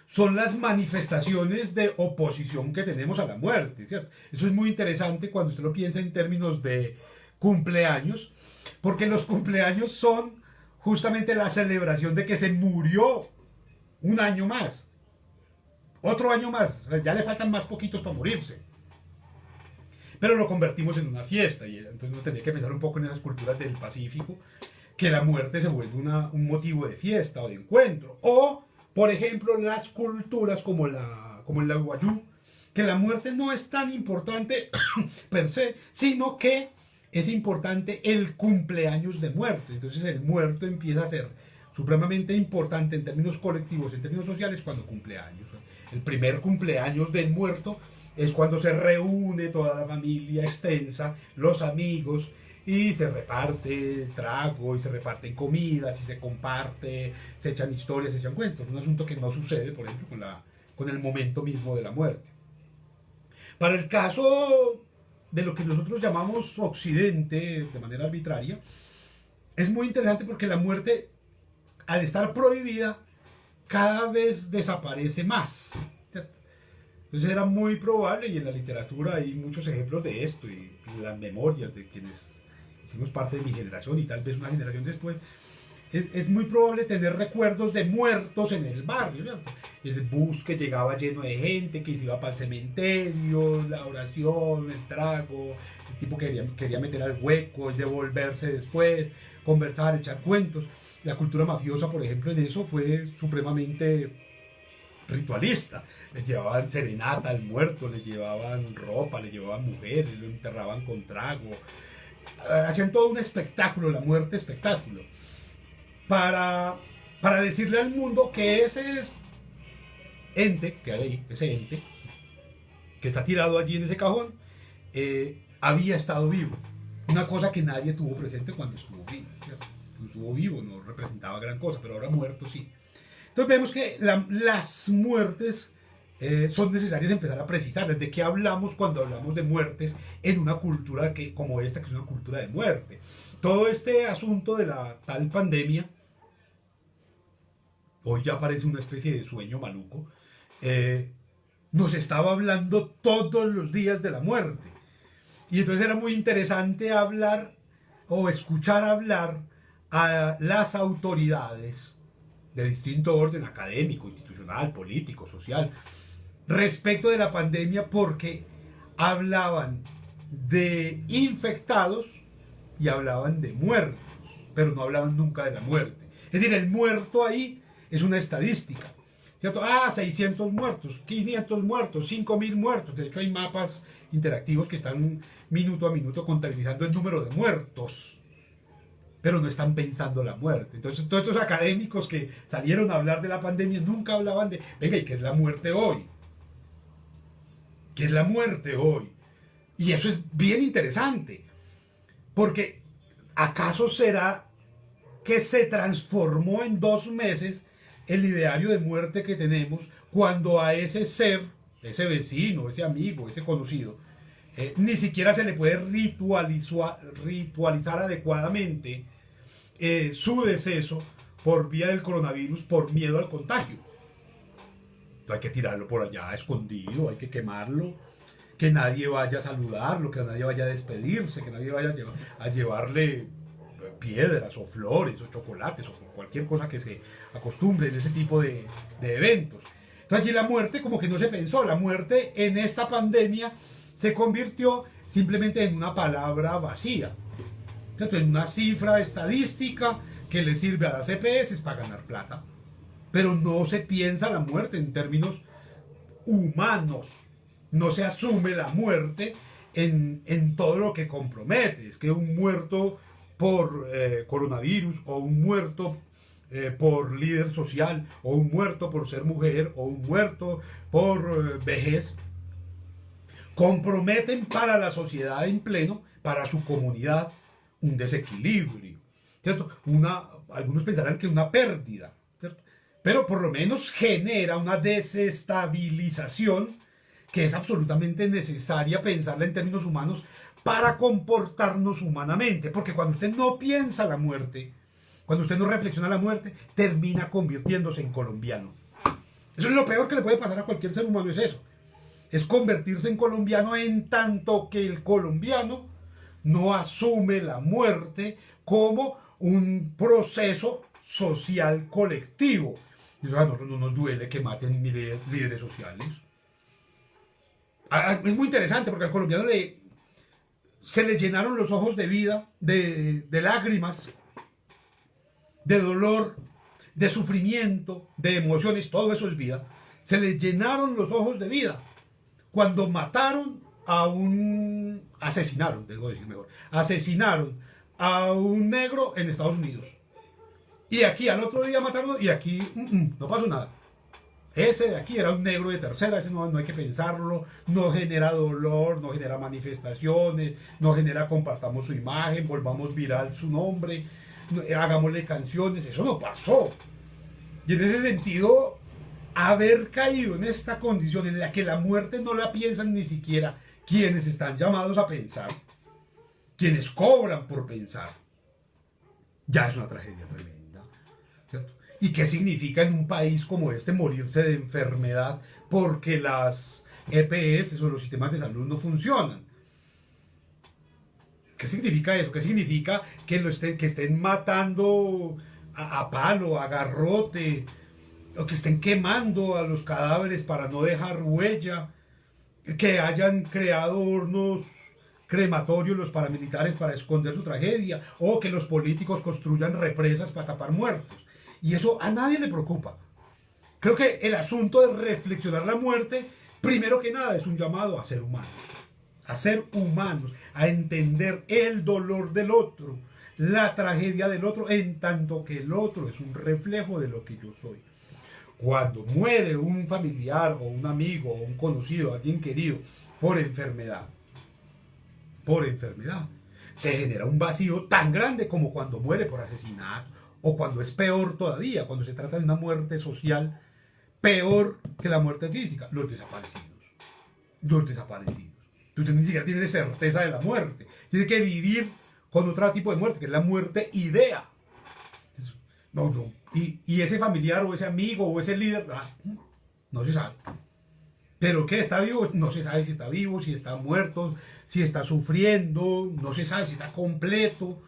son las manifestaciones de oposición que tenemos a la muerte, ¿cierto? Eso es muy interesante cuando usted lo piensa en términos de cumpleaños, porque los cumpleaños son justamente la celebración de que se murió un año más, otro año más, o sea, ya le faltan más poquitos para morirse. Pero lo convertimos en una fiesta y entonces uno tendría que pensar un poco en esas culturas del Pacífico, que la muerte se vuelve un motivo de fiesta o de encuentro. O, por ejemplo, las culturas como el Wayuu, que la muerte no es tan importante per se, sino que es importante el cumpleaños de muerto. Entonces el muerto empieza a ser supremamente importante en términos colectivos, en términos sociales, cuando cumple años. El primer cumpleaños del muerto es cuando se reúne toda la familia extensa, los amigos, y se reparte trago, y se reparten comidas, y se comparte, se echan historias, se echan cuentos. Un asunto que no sucede, por ejemplo, con el momento mismo de la muerte. Para el caso de lo que nosotros llamamos Occidente, de manera arbitraria, es muy interesante porque la muerte, al estar prohibida, cada vez desaparece más, ¿cierto? Entonces era muy probable, y en la literatura hay muchos ejemplos de esto, y las memorias de quienes hicimos parte de mi generación y tal vez una generación después, es muy probable tener recuerdos de muertos en el barrio, ¿cierto? El bus que llegaba lleno de gente, que se iba para el cementerio, la oración, el trago, el tipo que quería meter al hueco, devolverse después, conversar, echar cuentos. La cultura mafiosa, por ejemplo, en eso fue supremamente ritualista. Le llevaban serenata al muerto, le llevaban ropa, le llevaban mujeres, lo enterraban con trago. Hacían todo un espectáculo, la muerte espectáculo. Para decirle al mundo que ese ente, que hay ahí, ese ente, que está tirado allí en ese cajón, había estado vivo. Una cosa que nadie tuvo presente cuando estuvo vivo, ¿cierto? Cuando estuvo vivo no representaba gran cosa, pero ahora muerto sí. Entonces vemos que las muertes son necesarias empezar a precisar. ¿De qué hablamos cuando hablamos de muertes en una cultura como esta, que es una cultura de muerte? Todo este asunto de la tal pandemia, hoy ya parece una especie de sueño maluco, nos estaba hablando todos los días de la muerte. Y entonces era muy interesante hablar o escuchar hablar a las autoridades de distinto orden, académico, institucional, político, social, respecto de la pandemia, porque hablaban de infectados y hablaban de muertos, pero no hablaban nunca de la muerte. Es decir, el muerto ahí es una estadística, ¿cierto? 600 muertos, 500 muertos, 5000 muertos. De hecho, hay mapas interactivos que están minuto a minuto contabilizando el número de muertos, pero no están pensando la muerte. Entonces, todos estos académicos que salieron a hablar de la pandemia nunca hablaban de, venga, ¿y qué es la muerte hoy? ¿Qué es la muerte hoy? Y eso es bien interesante, porque ¿acaso será que se transformó en 2 meses el ideario de muerte que tenemos cuando a ese ser, ese vecino, ese amigo, ese conocido, ni siquiera se le puede ritualizar adecuadamente su deceso por vía del coronavirus por miedo al contagio? Hay que tirarlo por allá escondido, hay que quemarlo, que nadie vaya a saludarlo, que nadie vaya a despedirse, que nadie vaya a llevarle piedras o flores o chocolates o cualquier cosa que se acostumbre en ese tipo de eventos. Entonces allí la muerte como que no se pensó, la muerte en esta pandemia se convirtió simplemente en una palabra vacía, ¿cierto? En una cifra estadística que le sirve a las EPS para ganar plata, pero no se piensa la muerte en términos humanos, no se asume la muerte en todo lo que compromete. Es que un muerto por coronavirus o un muerto por líder social o un muerto por ser mujer o un muerto por vejez comprometen para la sociedad en pleno, para su comunidad, un desequilibrio, ¿cierto? Algunos pensarán que una pérdida, ¿cierto? Pero por lo menos genera una desestabilización que es absolutamente necesaria pensarla en términos humanos para comportarnos humanamente, porque cuando usted no piensa la muerte, cuando usted no reflexiona la muerte, termina convirtiéndose en colombiano. Eso es lo peor que le puede pasar a cualquier ser humano, es eso. Es convertirse en colombiano en tanto que el colombiano no asume la muerte como un proceso social colectivo. A nosotros no nos duele que maten líderes sociales. Es muy interesante porque al colombiano se le llenaron los ojos de vida, de lágrimas, de dolor, de sufrimiento, de emociones, todo eso es vida. Se le llenaron los ojos de vida cuando asesinaron a un negro en Estados Unidos. Y aquí al otro día mataron y aquí no pasó nada. Ese de aquí era un negro de tercera, ese no hay que pensarlo, no genera dolor, no genera manifestaciones, no genera compartamos su imagen, volvamos viral su nombre, hagámosle canciones, eso no pasó. Y en ese sentido, haber caído en esta condición en la que la muerte no la piensan ni siquiera quienes están llamados a pensar, quienes cobran por pensar, ya es una tragedia tremenda, ¿cierto? ¿Y qué significa en un país como este morirse de enfermedad porque las EPS o los sistemas de salud no funcionan? ¿Qué significa eso? ¿Qué significa que estén matando a palo, a garrote, o que estén quemando a los cadáveres para no dejar huella, que hayan creado hornos crematorios los paramilitares para esconder su tragedia, o que los políticos construyan represas para tapar muertos? Y eso a nadie le preocupa. Creo que el asunto de reflexionar la muerte, primero que nada, es un llamado a ser humanos, a entender el dolor del otro, la tragedia del otro, en tanto que el otro es un reflejo de lo que yo soy. Cuando muere un familiar o un amigo o un conocido, alguien querido, por enfermedad, se genera un vacío tan grande como cuando muere por asesinato, o cuando es peor todavía, cuando se trata de una muerte social, peor que la muerte física, los desaparecidos. Usted ni siquiera tiene certeza de la muerte, tiene que vivir con otro tipo de muerte, que es la muerte idea. Y ese familiar o ese amigo o ese líder, no se sabe. Pero que está vivo, no se sabe si está vivo, si está muerto, si está sufriendo, no se sabe si está completo,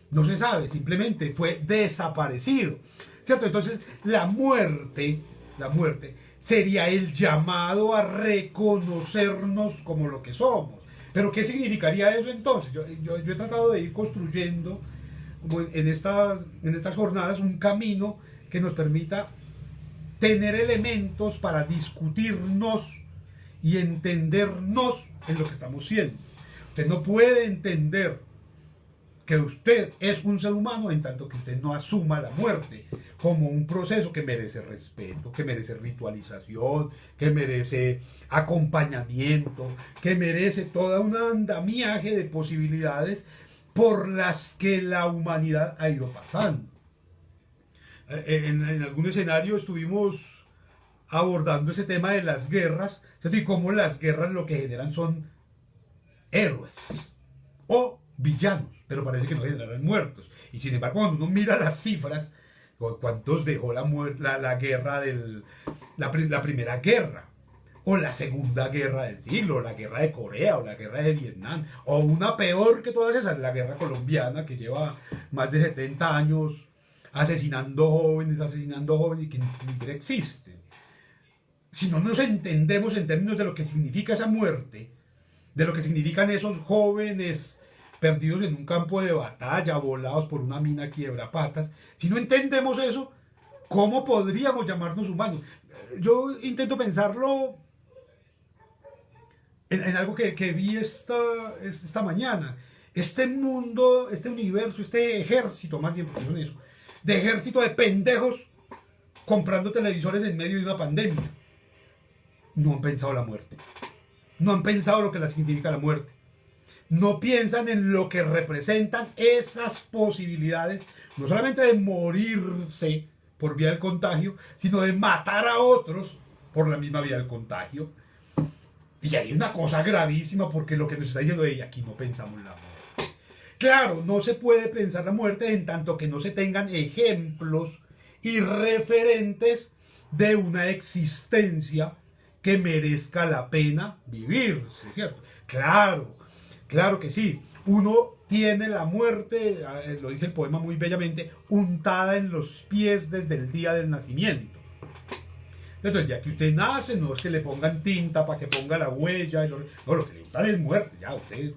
no se sabe, simplemente fue desaparecido, ¿cierto? Entonces la muerte sería el llamado a reconocernos como lo que somos. Pero ¿qué significaría eso entonces? Yo he tratado de ir construyendo en estas jornadas un camino que nos permita tener elementos para discutirnos y entendernos en lo que estamos siendo. Usted no puede entender que usted es un ser humano en tanto que usted no asuma la muerte como un proceso que merece respeto, que merece ritualización, que merece acompañamiento, que merece toda un andamiaje de posibilidades por las que la humanidad ha ido pasando. En algún escenario estuvimos abordando ese tema de las guerras, ¿cierto? Y cómo las guerras lo que generan son héroes o villanos, pero parece que no generarán muertos. Y sin embargo, cuando uno mira las cifras, ¿cuántos dejó la guerra la primera guerra? o la Segunda Guerra del siglo, o la Guerra de Corea, o la Guerra de Vietnam, o una peor que todas esas, la Guerra Colombiana, que lleva más de 70 años asesinando jóvenes y que ni siquiera existen. Si no nos entendemos en términos de lo que significa esa muerte, de lo que significan esos jóvenes perdidos en un campo de batalla, volados por una mina quiebrapatas, si no entendemos eso, ¿cómo podríamos llamarnos humanos? Yo intento pensarlo en algo que vi esta mañana. Este mundo, este universo, este ejército, más bien, porque son eso, de ejército de pendejos comprando televisores en medio de una pandemia. No han pensado la muerte. No han pensado lo que la significa la muerte. No piensan en lo que representan esas posibilidades, no solamente de morirse por vía del contagio, sino de matar a otros por la misma vía del contagio. Y hay una cosa gravísima, porque lo que nos está diciendo ella, aquí no pensamos la muerte. Claro, no se puede pensar la muerte en tanto que no se tengan ejemplos y referentes de una existencia que merezca la pena vivirse, ¿cierto? Claro que sí. Uno tiene la muerte, lo dice el poema muy bellamente, untada en los pies desde el día del nacimiento. Entonces, ya que usted nace, no es que le pongan tinta para que ponga la huella, no, lo que le untan es muerte, ya usted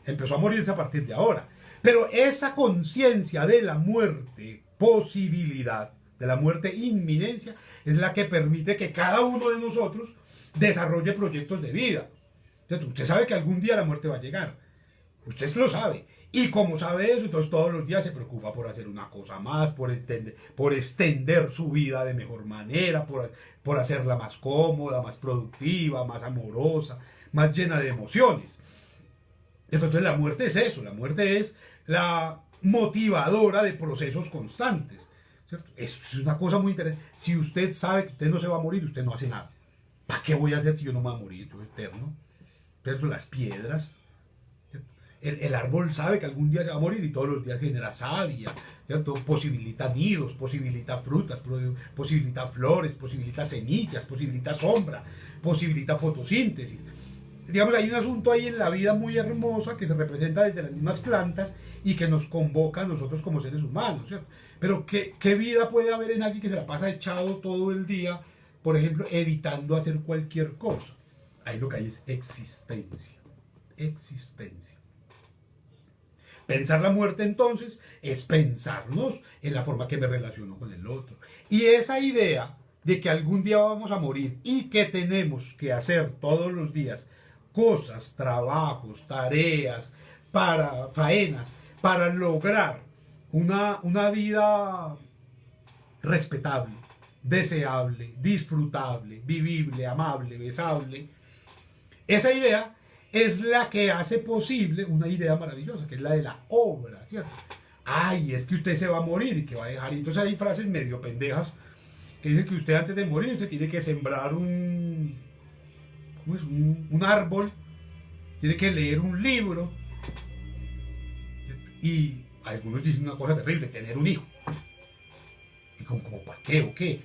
empezó a morirse a partir de ahora. Pero esa conciencia de la muerte, posibilidad, de la muerte inminencia, es la que permite que cada uno de nosotros desarrolle proyectos de vida. Entonces, usted sabe que algún día la muerte va a llegar. Usted lo sabe. Y como sabe eso, entonces todos los días se preocupa por hacer una cosa más, por extender su vida de mejor manera, por hacerla más cómoda, más productiva, más amorosa, más llena de emociones. Entonces la muerte es eso, la muerte es la motivadora de procesos constantes, ¿cierto? Es una cosa muy interesante. Si usted sabe que usted no se va a morir, usted no hace nada. ¿Para qué voy a hacer si yo no me voy a morir? Yo eterno. Pero las piedras, el árbol sabe que algún día se va a morir y todos los días genera savia, ¿cierto? Posibilita nidos, posibilita frutas, posibilita flores, posibilita semillas, posibilita sombra, posibilita fotosíntesis. Digamos, hay un asunto ahí en la vida muy hermosa que se representa desde las mismas plantas y que nos convoca a nosotros como seres humanos, ¿cierto? Pero ¿qué vida puede haber en alguien que se la pasa echado todo el día, por ejemplo, evitando hacer cualquier cosa? Ahí lo que hay es existencia. Existencia. Pensar la muerte entonces es pensarnos en la forma que me relaciono con el otro. Y esa idea de que algún día vamos a morir y que tenemos que hacer todos los días cosas, trabajos, tareas, faenas, para lograr una vida respetable, deseable, disfrutable, vivible, amable, besable. Esa idea es la que hace posible una idea maravillosa, que es la de la obra, ¿cierto? Ay, es que usted se va a morir y que va a dejar. Y entonces hay frases medio pendejas que dicen que usted antes de morir se tiene que sembrar un árbol, tiene que leer un libro, y algunos dicen una cosa terrible, tener un hijo. Y como ¿para qué o qué?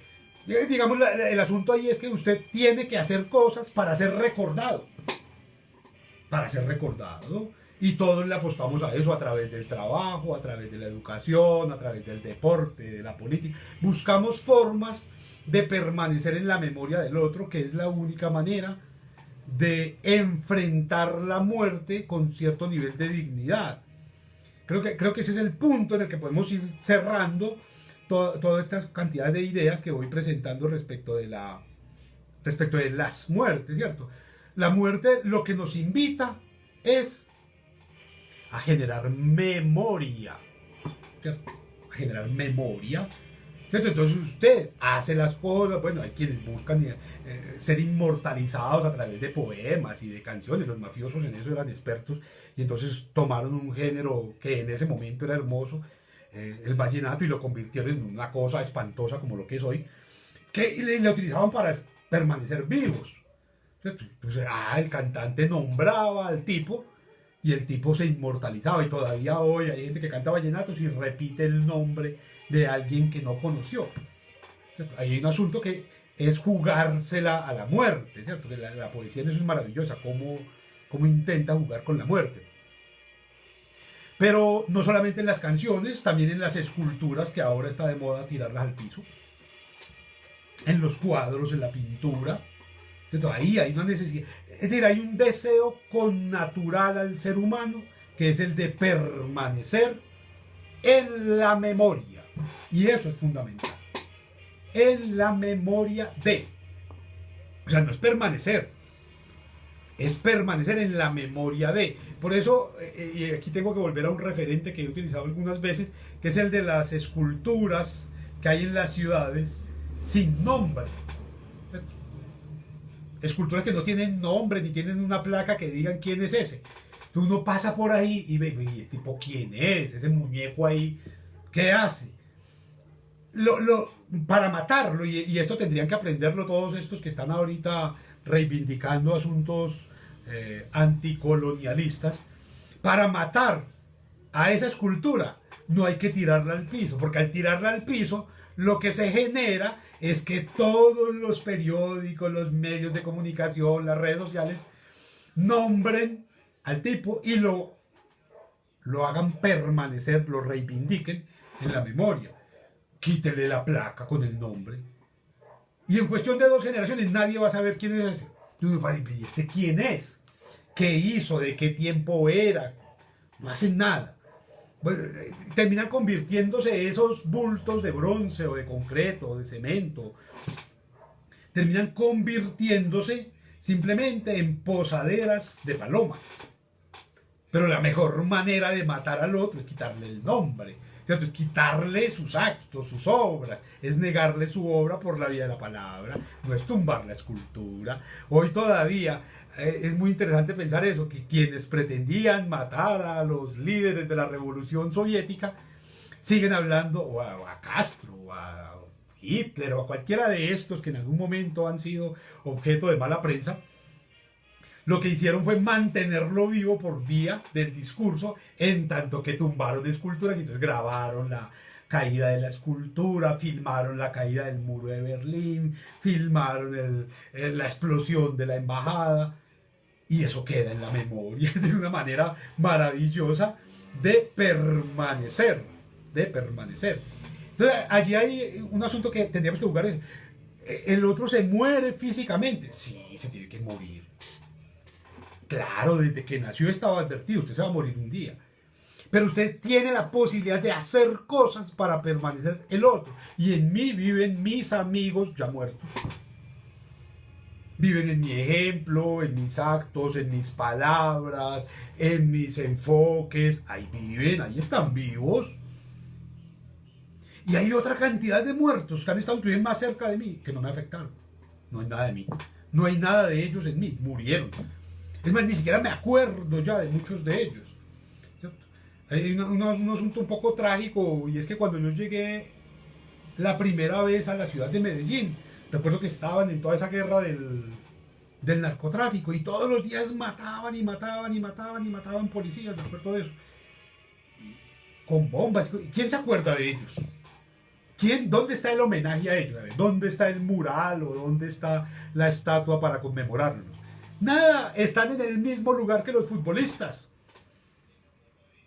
Digamos, el asunto ahí es que usted tiene que hacer cosas para ser recordado. Para ser recordado. Y todos le apostamos a eso a través del trabajo, a través de la educación, a través del deporte, de la política. Buscamos formas de permanecer en la memoria del otro, que es la única manera de enfrentar la muerte con cierto nivel de dignidad. Creo que ese es el punto en el que podemos ir cerrando toda esta cantidad de ideas que voy presentando respecto de las muertes, ¿cierto? La muerte lo que nos invita es a generar memoria, ¿cierto? A generar memoria, ¿cierto? Entonces usted hace las cosas, bueno, hay quienes buscan ser inmortalizados a través de poemas y de canciones, los mafiosos en eso eran expertos, y entonces tomaron un género que en ese momento era hermoso, el vallenato, y lo convirtieron en una cosa espantosa como lo que es hoy, que le utilizaban para permanecer vivos, ¿cierto? Entonces, el cantante nombraba al tipo y el tipo se inmortalizaba, y todavía hoy hay gente que canta vallenatos y repite el nombre de alguien que no conoció, ¿cierto? Hay un asunto que es jugársela a la muerte, ¿cierto? Que la poesía no es maravillosa, cómo intenta jugar con la muerte. Pero no solamente en las canciones, también en las esculturas, que ahora está de moda tirarlas al piso, en los cuadros, en la pintura. Entonces, ahí hay una necesidad, es decir, hay un deseo connatural al ser humano, que es el de permanecer en la memoria. Y eso es fundamental. En la memoria de. O sea, no es permanecer, es permanecer en la memoria de. Por eso, y aquí tengo que volver a un referente que he utilizado algunas veces, que es el de las esculturas que hay en las ciudades sin nombre. Esculturas que no tienen nombre, ni tienen una placa que digan quién es ese. Entonces uno pasa por ahí y ve, ¿y este tipo quién es? Ese muñeco ahí, ¿qué hace? Para matarlo, y esto tendrían que aprenderlo todos estos que están ahorita reivindicando asuntos anticolonialistas. Para matar a esa escultura no hay que tirarla al piso, porque al tirarla al piso lo que se genera es que todos los periódicos, los medios de comunicación, las redes sociales nombren al tipo y lo hagan permanecer, lo reivindiquen en la memoria. Quítele la placa con el nombre. Y en cuestión de 2 generaciones nadie va a saber quién es ese. ¿Y este quién es? ¿Qué hizo? ¿De qué tiempo era? No hacen nada. Bueno, terminan convirtiéndose esos bultos de bronce o de concreto o de cemento. Terminan convirtiéndose simplemente en posaderas de palomas. Pero la mejor manera de matar al otro es quitarle el nombre, ¿cierto? Es quitarle sus actos, sus obras, es negarle su obra por la vía de la palabra, no es tumbar la escultura. Hoy todavía es muy interesante pensar eso, que quienes pretendían matar a los líderes de la revolución soviética siguen hablando o a Castro, o a Hitler, o a cualquiera de estos que en algún momento han sido objeto de mala prensa. Lo que hicieron fue mantenerlo vivo por vía del discurso, en tanto que tumbaron esculturas y entonces grabaron la caída de la escultura, filmaron la caída del muro de Berlín, filmaron la explosión de la embajada, y eso queda en la memoria de una manera maravillosa de permanecer, de permanecer. Entonces allí hay un asunto que tendríamos que jugar. El otro se muere físicamente, sí, se tiene que morir. Claro, desde que nació estaba advertido, usted se va a morir un día. Pero usted tiene la posibilidad de hacer cosas para permanecer el otro. Y en mí viven mis amigos ya muertos. Viven en mi ejemplo, en mis actos, en mis palabras, en mis enfoques. Ahí viven, ahí están vivos. Y hay otra cantidad de muertos que han estado incluso más cerca de mí, que no me afectaron. No hay nada de mí. No hay nada de ellos en mí. Murieron. Es más, ni siquiera me acuerdo ya de muchos de ellos. ¿Cierto? Hay un asunto un poco trágico, y es que cuando yo llegué la primera vez a la ciudad de Medellín, recuerdo que estaban en toda esa guerra del narcotráfico y todos los días mataban y mataban y mataban y mataban policías, recuerdo de eso. Y con bombas. ¿Quién se acuerda de ellos? ¿Dónde está el homenaje a ellos? A ver, ¿dónde está el mural o dónde está la estatua para conmemorarlos? Nada, están en el mismo lugar que los futbolistas.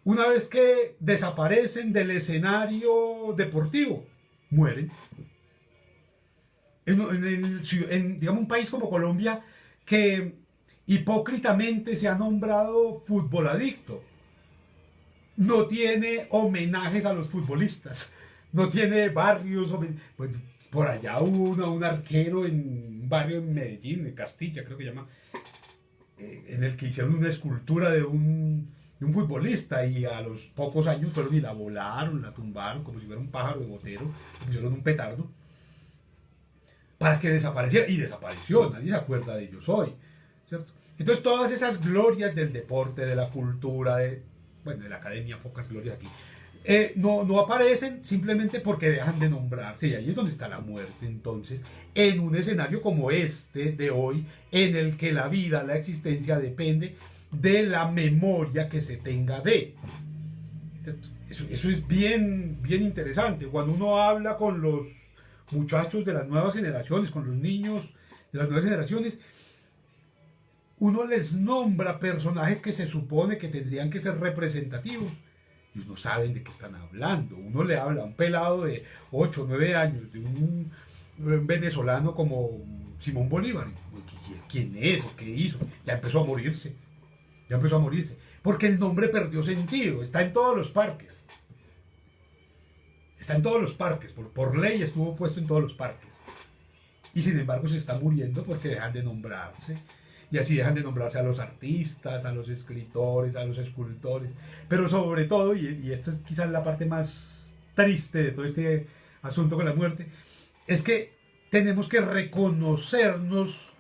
Una vez que desaparecen del escenario deportivo, mueren. En digamos, un país como Colombia, que hipócritamente se ha nombrado futbol adicto, no tiene homenajes a los futbolistas, no tiene barrios. Pues por allá hubo un arquero en un barrio en Medellín, en Castilla, creo que se llama, en el que hicieron una escultura de un futbolista, y a los pocos años fueron y la volaron, la tumbaron como si fuera un pájaro de botero, le pusieron un petardo para que desapareciera, y desapareció, nadie se acuerda de ellos hoy, ¿cierto? Entonces todas esas glorias del deporte, de la cultura, de la academia, pocas glorias aquí, no aparecen simplemente porque dejan de nombrarse, y ahí es donde está la muerte. Entonces, en un escenario como este de hoy, en el que la vida, la existencia depende de la memoria que se tenga de. Eso es bien, bien interesante. Cuando uno habla con los muchachos de las nuevas generaciones, con los niños de las nuevas generaciones, uno les nombra personajes que se supone que tendrían que ser representativos y no saben de qué están hablando. Uno le habla a un pelado de 8 o 9 años, de un venezolano como Simón Bolívar. ¿Quién es o qué hizo? Ya empezó a morirse. Ya empezó a morirse. Porque el nombre perdió sentido. Está en todos los parques. Está en todos los parques. Por ley estuvo puesto en todos los parques. Y sin embargo se está muriendo porque dejan de nombrarse. Y así dejan de nombrarse a los artistas, a los escritores, a los escultores. Pero sobre todo, y esto es quizás la parte más triste de todo este asunto con la muerte, es que tenemos que reconocernos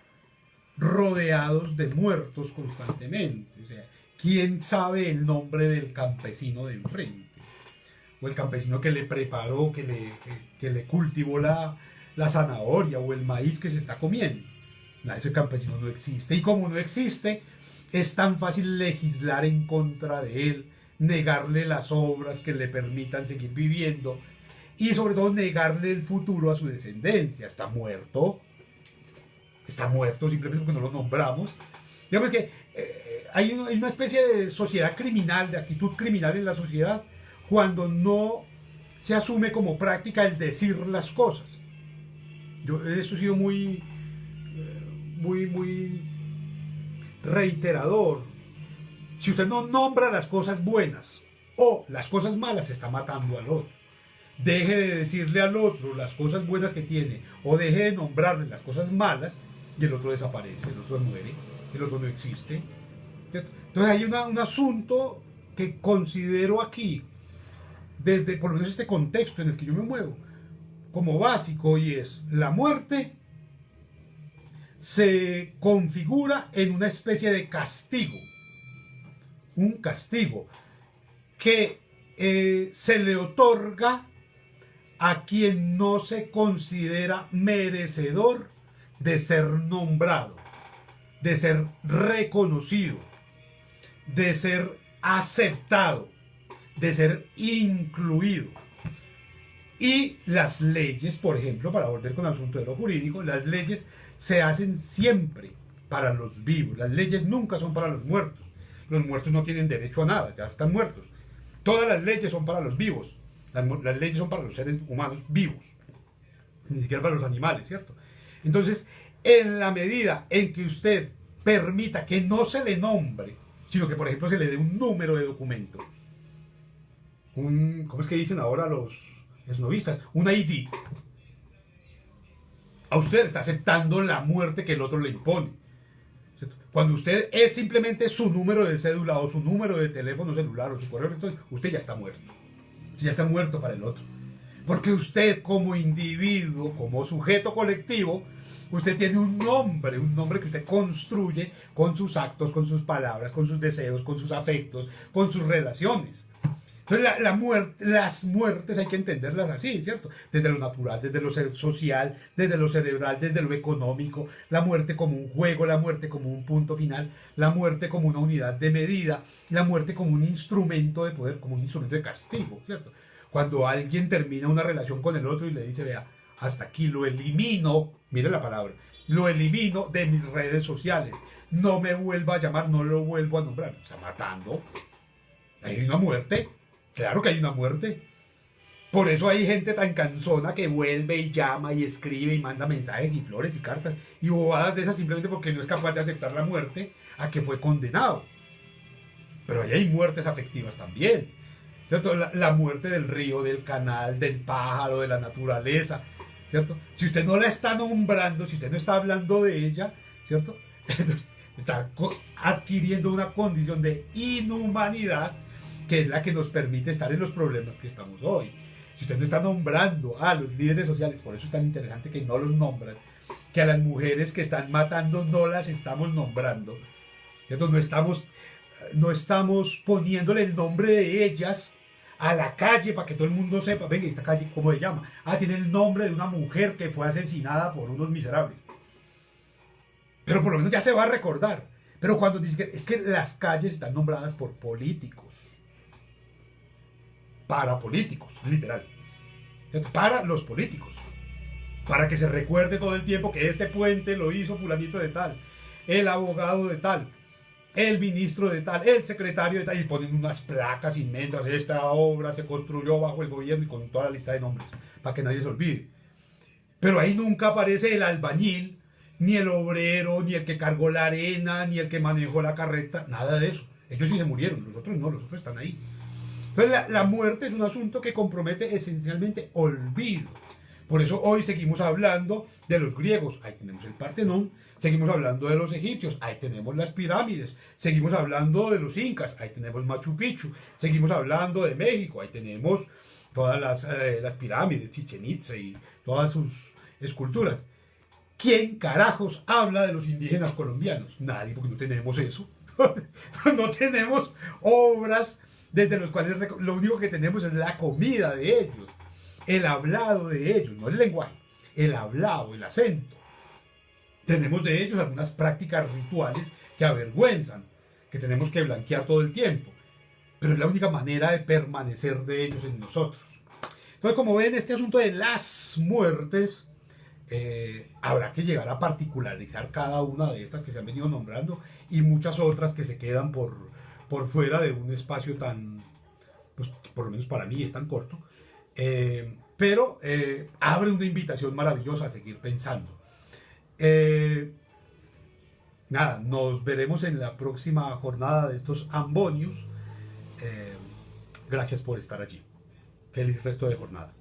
rodeados de muertos constantemente. O sea, ¿quién sabe el nombre del campesino de enfrente? O el campesino que le preparó, que le cultivó la zanahoria o el maíz que se está comiendo. Ese campesino no existe. Y como no existe, es tan fácil legislar en contra de él, negarle las obras que le permitan seguir viviendo y sobre todo negarle el futuro a su descendencia. Está muerto simplemente porque no lo nombramos. Digamos que hay una especie de sociedad criminal, de actitud criminal en la sociedad cuando no se asume como práctica el decir las cosas. Eso ha sido muy reiterador. Si usted no nombra las cosas buenas o las cosas malas, está matando al otro. Deje de decirle al otro las cosas buenas que tiene o deje de nombrarle las cosas malas y el otro desaparece, el otro muere, el otro no existe. Entonces hay un asunto que considero aquí, desde por lo menos este contexto en el que yo me muevo, como básico, y es la muerte se configura en una especie de castigo, un castigo que se le otorga a quien no se considera merecedor de ser nombrado, de ser reconocido, de ser aceptado, de ser incluido. Y las leyes, por ejemplo, para volver con el asunto de lo jurídico, las leyes se hacen siempre para los vivos. Las leyes nunca son para los muertos. Los muertos no tienen derecho a nada, ya están muertos. Todas las leyes son para los vivos. Las leyes son para los seres humanos vivos, ni siquiera para los animales, ¿cierto? Entonces, en la medida en que usted permita que no se le nombre, sino que, por ejemplo, se le dé un número de documento, ¿cómo es que dicen ahora los esnovistas? Un ID. A usted está aceptando la muerte que el otro le impone. ¿Cierto? Cuando usted es simplemente su número de cédula o su número de teléfono celular o su correo electrónico, usted ya está muerto. Usted ya está muerto para el otro. Porque usted como individuo, como sujeto colectivo, usted tiene un nombre que usted construye con sus actos, con sus palabras, con sus deseos, con sus afectos, con sus relaciones. Entonces las muertes hay que entenderlas así, ¿cierto? Desde lo natural, desde lo social, desde lo cerebral, desde lo económico, la muerte como un juego, la muerte como un punto final, la muerte como una unidad de medida, la muerte como un instrumento de poder, como un instrumento de castigo, ¿cierto? Cuando alguien termina una relación con el otro y le dice, vea, hasta aquí lo elimino, mire la palabra, lo elimino de mis redes sociales, no me vuelva a llamar, no lo vuelvo a nombrar, está matando, hay una muerte. Claro que hay una muerte. Por eso hay gente tan cansona que vuelve y llama y escribe y manda mensajes y flores y cartas y bobadas de esas simplemente porque no es capaz de aceptar la muerte a que fue condenado. Pero ahí hay muertes afectivas también, ¿cierto? La muerte del río, del canal, del pájaro, de la naturaleza, ¿cierto? Si usted no la está nombrando, si usted no está hablando de ella, ¿cierto? Está adquiriendo una condición de inhumanidad que es la que nos permite estar en los problemas que estamos hoy. Si usted no está nombrando a los líderes sociales, por eso es tan interesante que no los nombran, que a las mujeres que están matando no las estamos nombrando, ¿cierto? No estamos poniéndole el nombre de ellas a la calle para que todo el mundo sepa, venga, esta calle, ¿cómo se llama? Ah, tiene el nombre de una mujer que fue asesinada por unos miserables. Pero por lo menos ya se va a recordar. Pero cuando dice que es que las calles están nombradas por políticos, para políticos, literal, para los políticos. para que se recuerde todo el tiempo que este puente lo hizo fulanito de tal, el abogado de tal, el ministro de tal, el secretario de tal, y ponen unas placas inmensas, esta obra se construyó bajo el gobierno y con toda la lista de nombres, para que nadie se olvide. Pero ahí nunca aparece el albañil, ni el obrero, ni el que cargó la arena, ni el que manejó la carreta, nada de eso. Ellos sí se murieron, los otros no, los otros están ahí. Entonces la muerte es un asunto que compromete esencialmente olvido. Por eso hoy seguimos hablando de los griegos, ahí tenemos el Partenón, seguimos hablando de los egipcios, ahí tenemos las pirámides, seguimos hablando de los incas, ahí tenemos Machu Picchu, seguimos hablando de México, ahí tenemos todas las pirámides, Chichen Itza y todas sus esculturas. ¿Quién carajos habla de los indígenas colombianos? Nadie, porque no tenemos eso. No tenemos obras desde las cuales lo único que tenemos es la comida de ellos, el hablado de ellos, no el lenguaje, el hablado, el acento. Tenemos de ellos algunas prácticas rituales que avergüenzan, que tenemos que blanquear todo el tiempo, pero es la única manera de permanecer de ellos en nosotros. Entonces, como ven, este asunto de las muertes, habrá que llegar a particularizar cada una de estas que se han venido nombrando y muchas otras que se quedan por fuera de un espacio tan, pues, por lo menos para mí es tan corto, pero abre una invitación maravillosa a seguir pensando. Nada, nos veremos en la próxima jornada de estos ambonios. Gracias por estar allí. Feliz resto de jornada.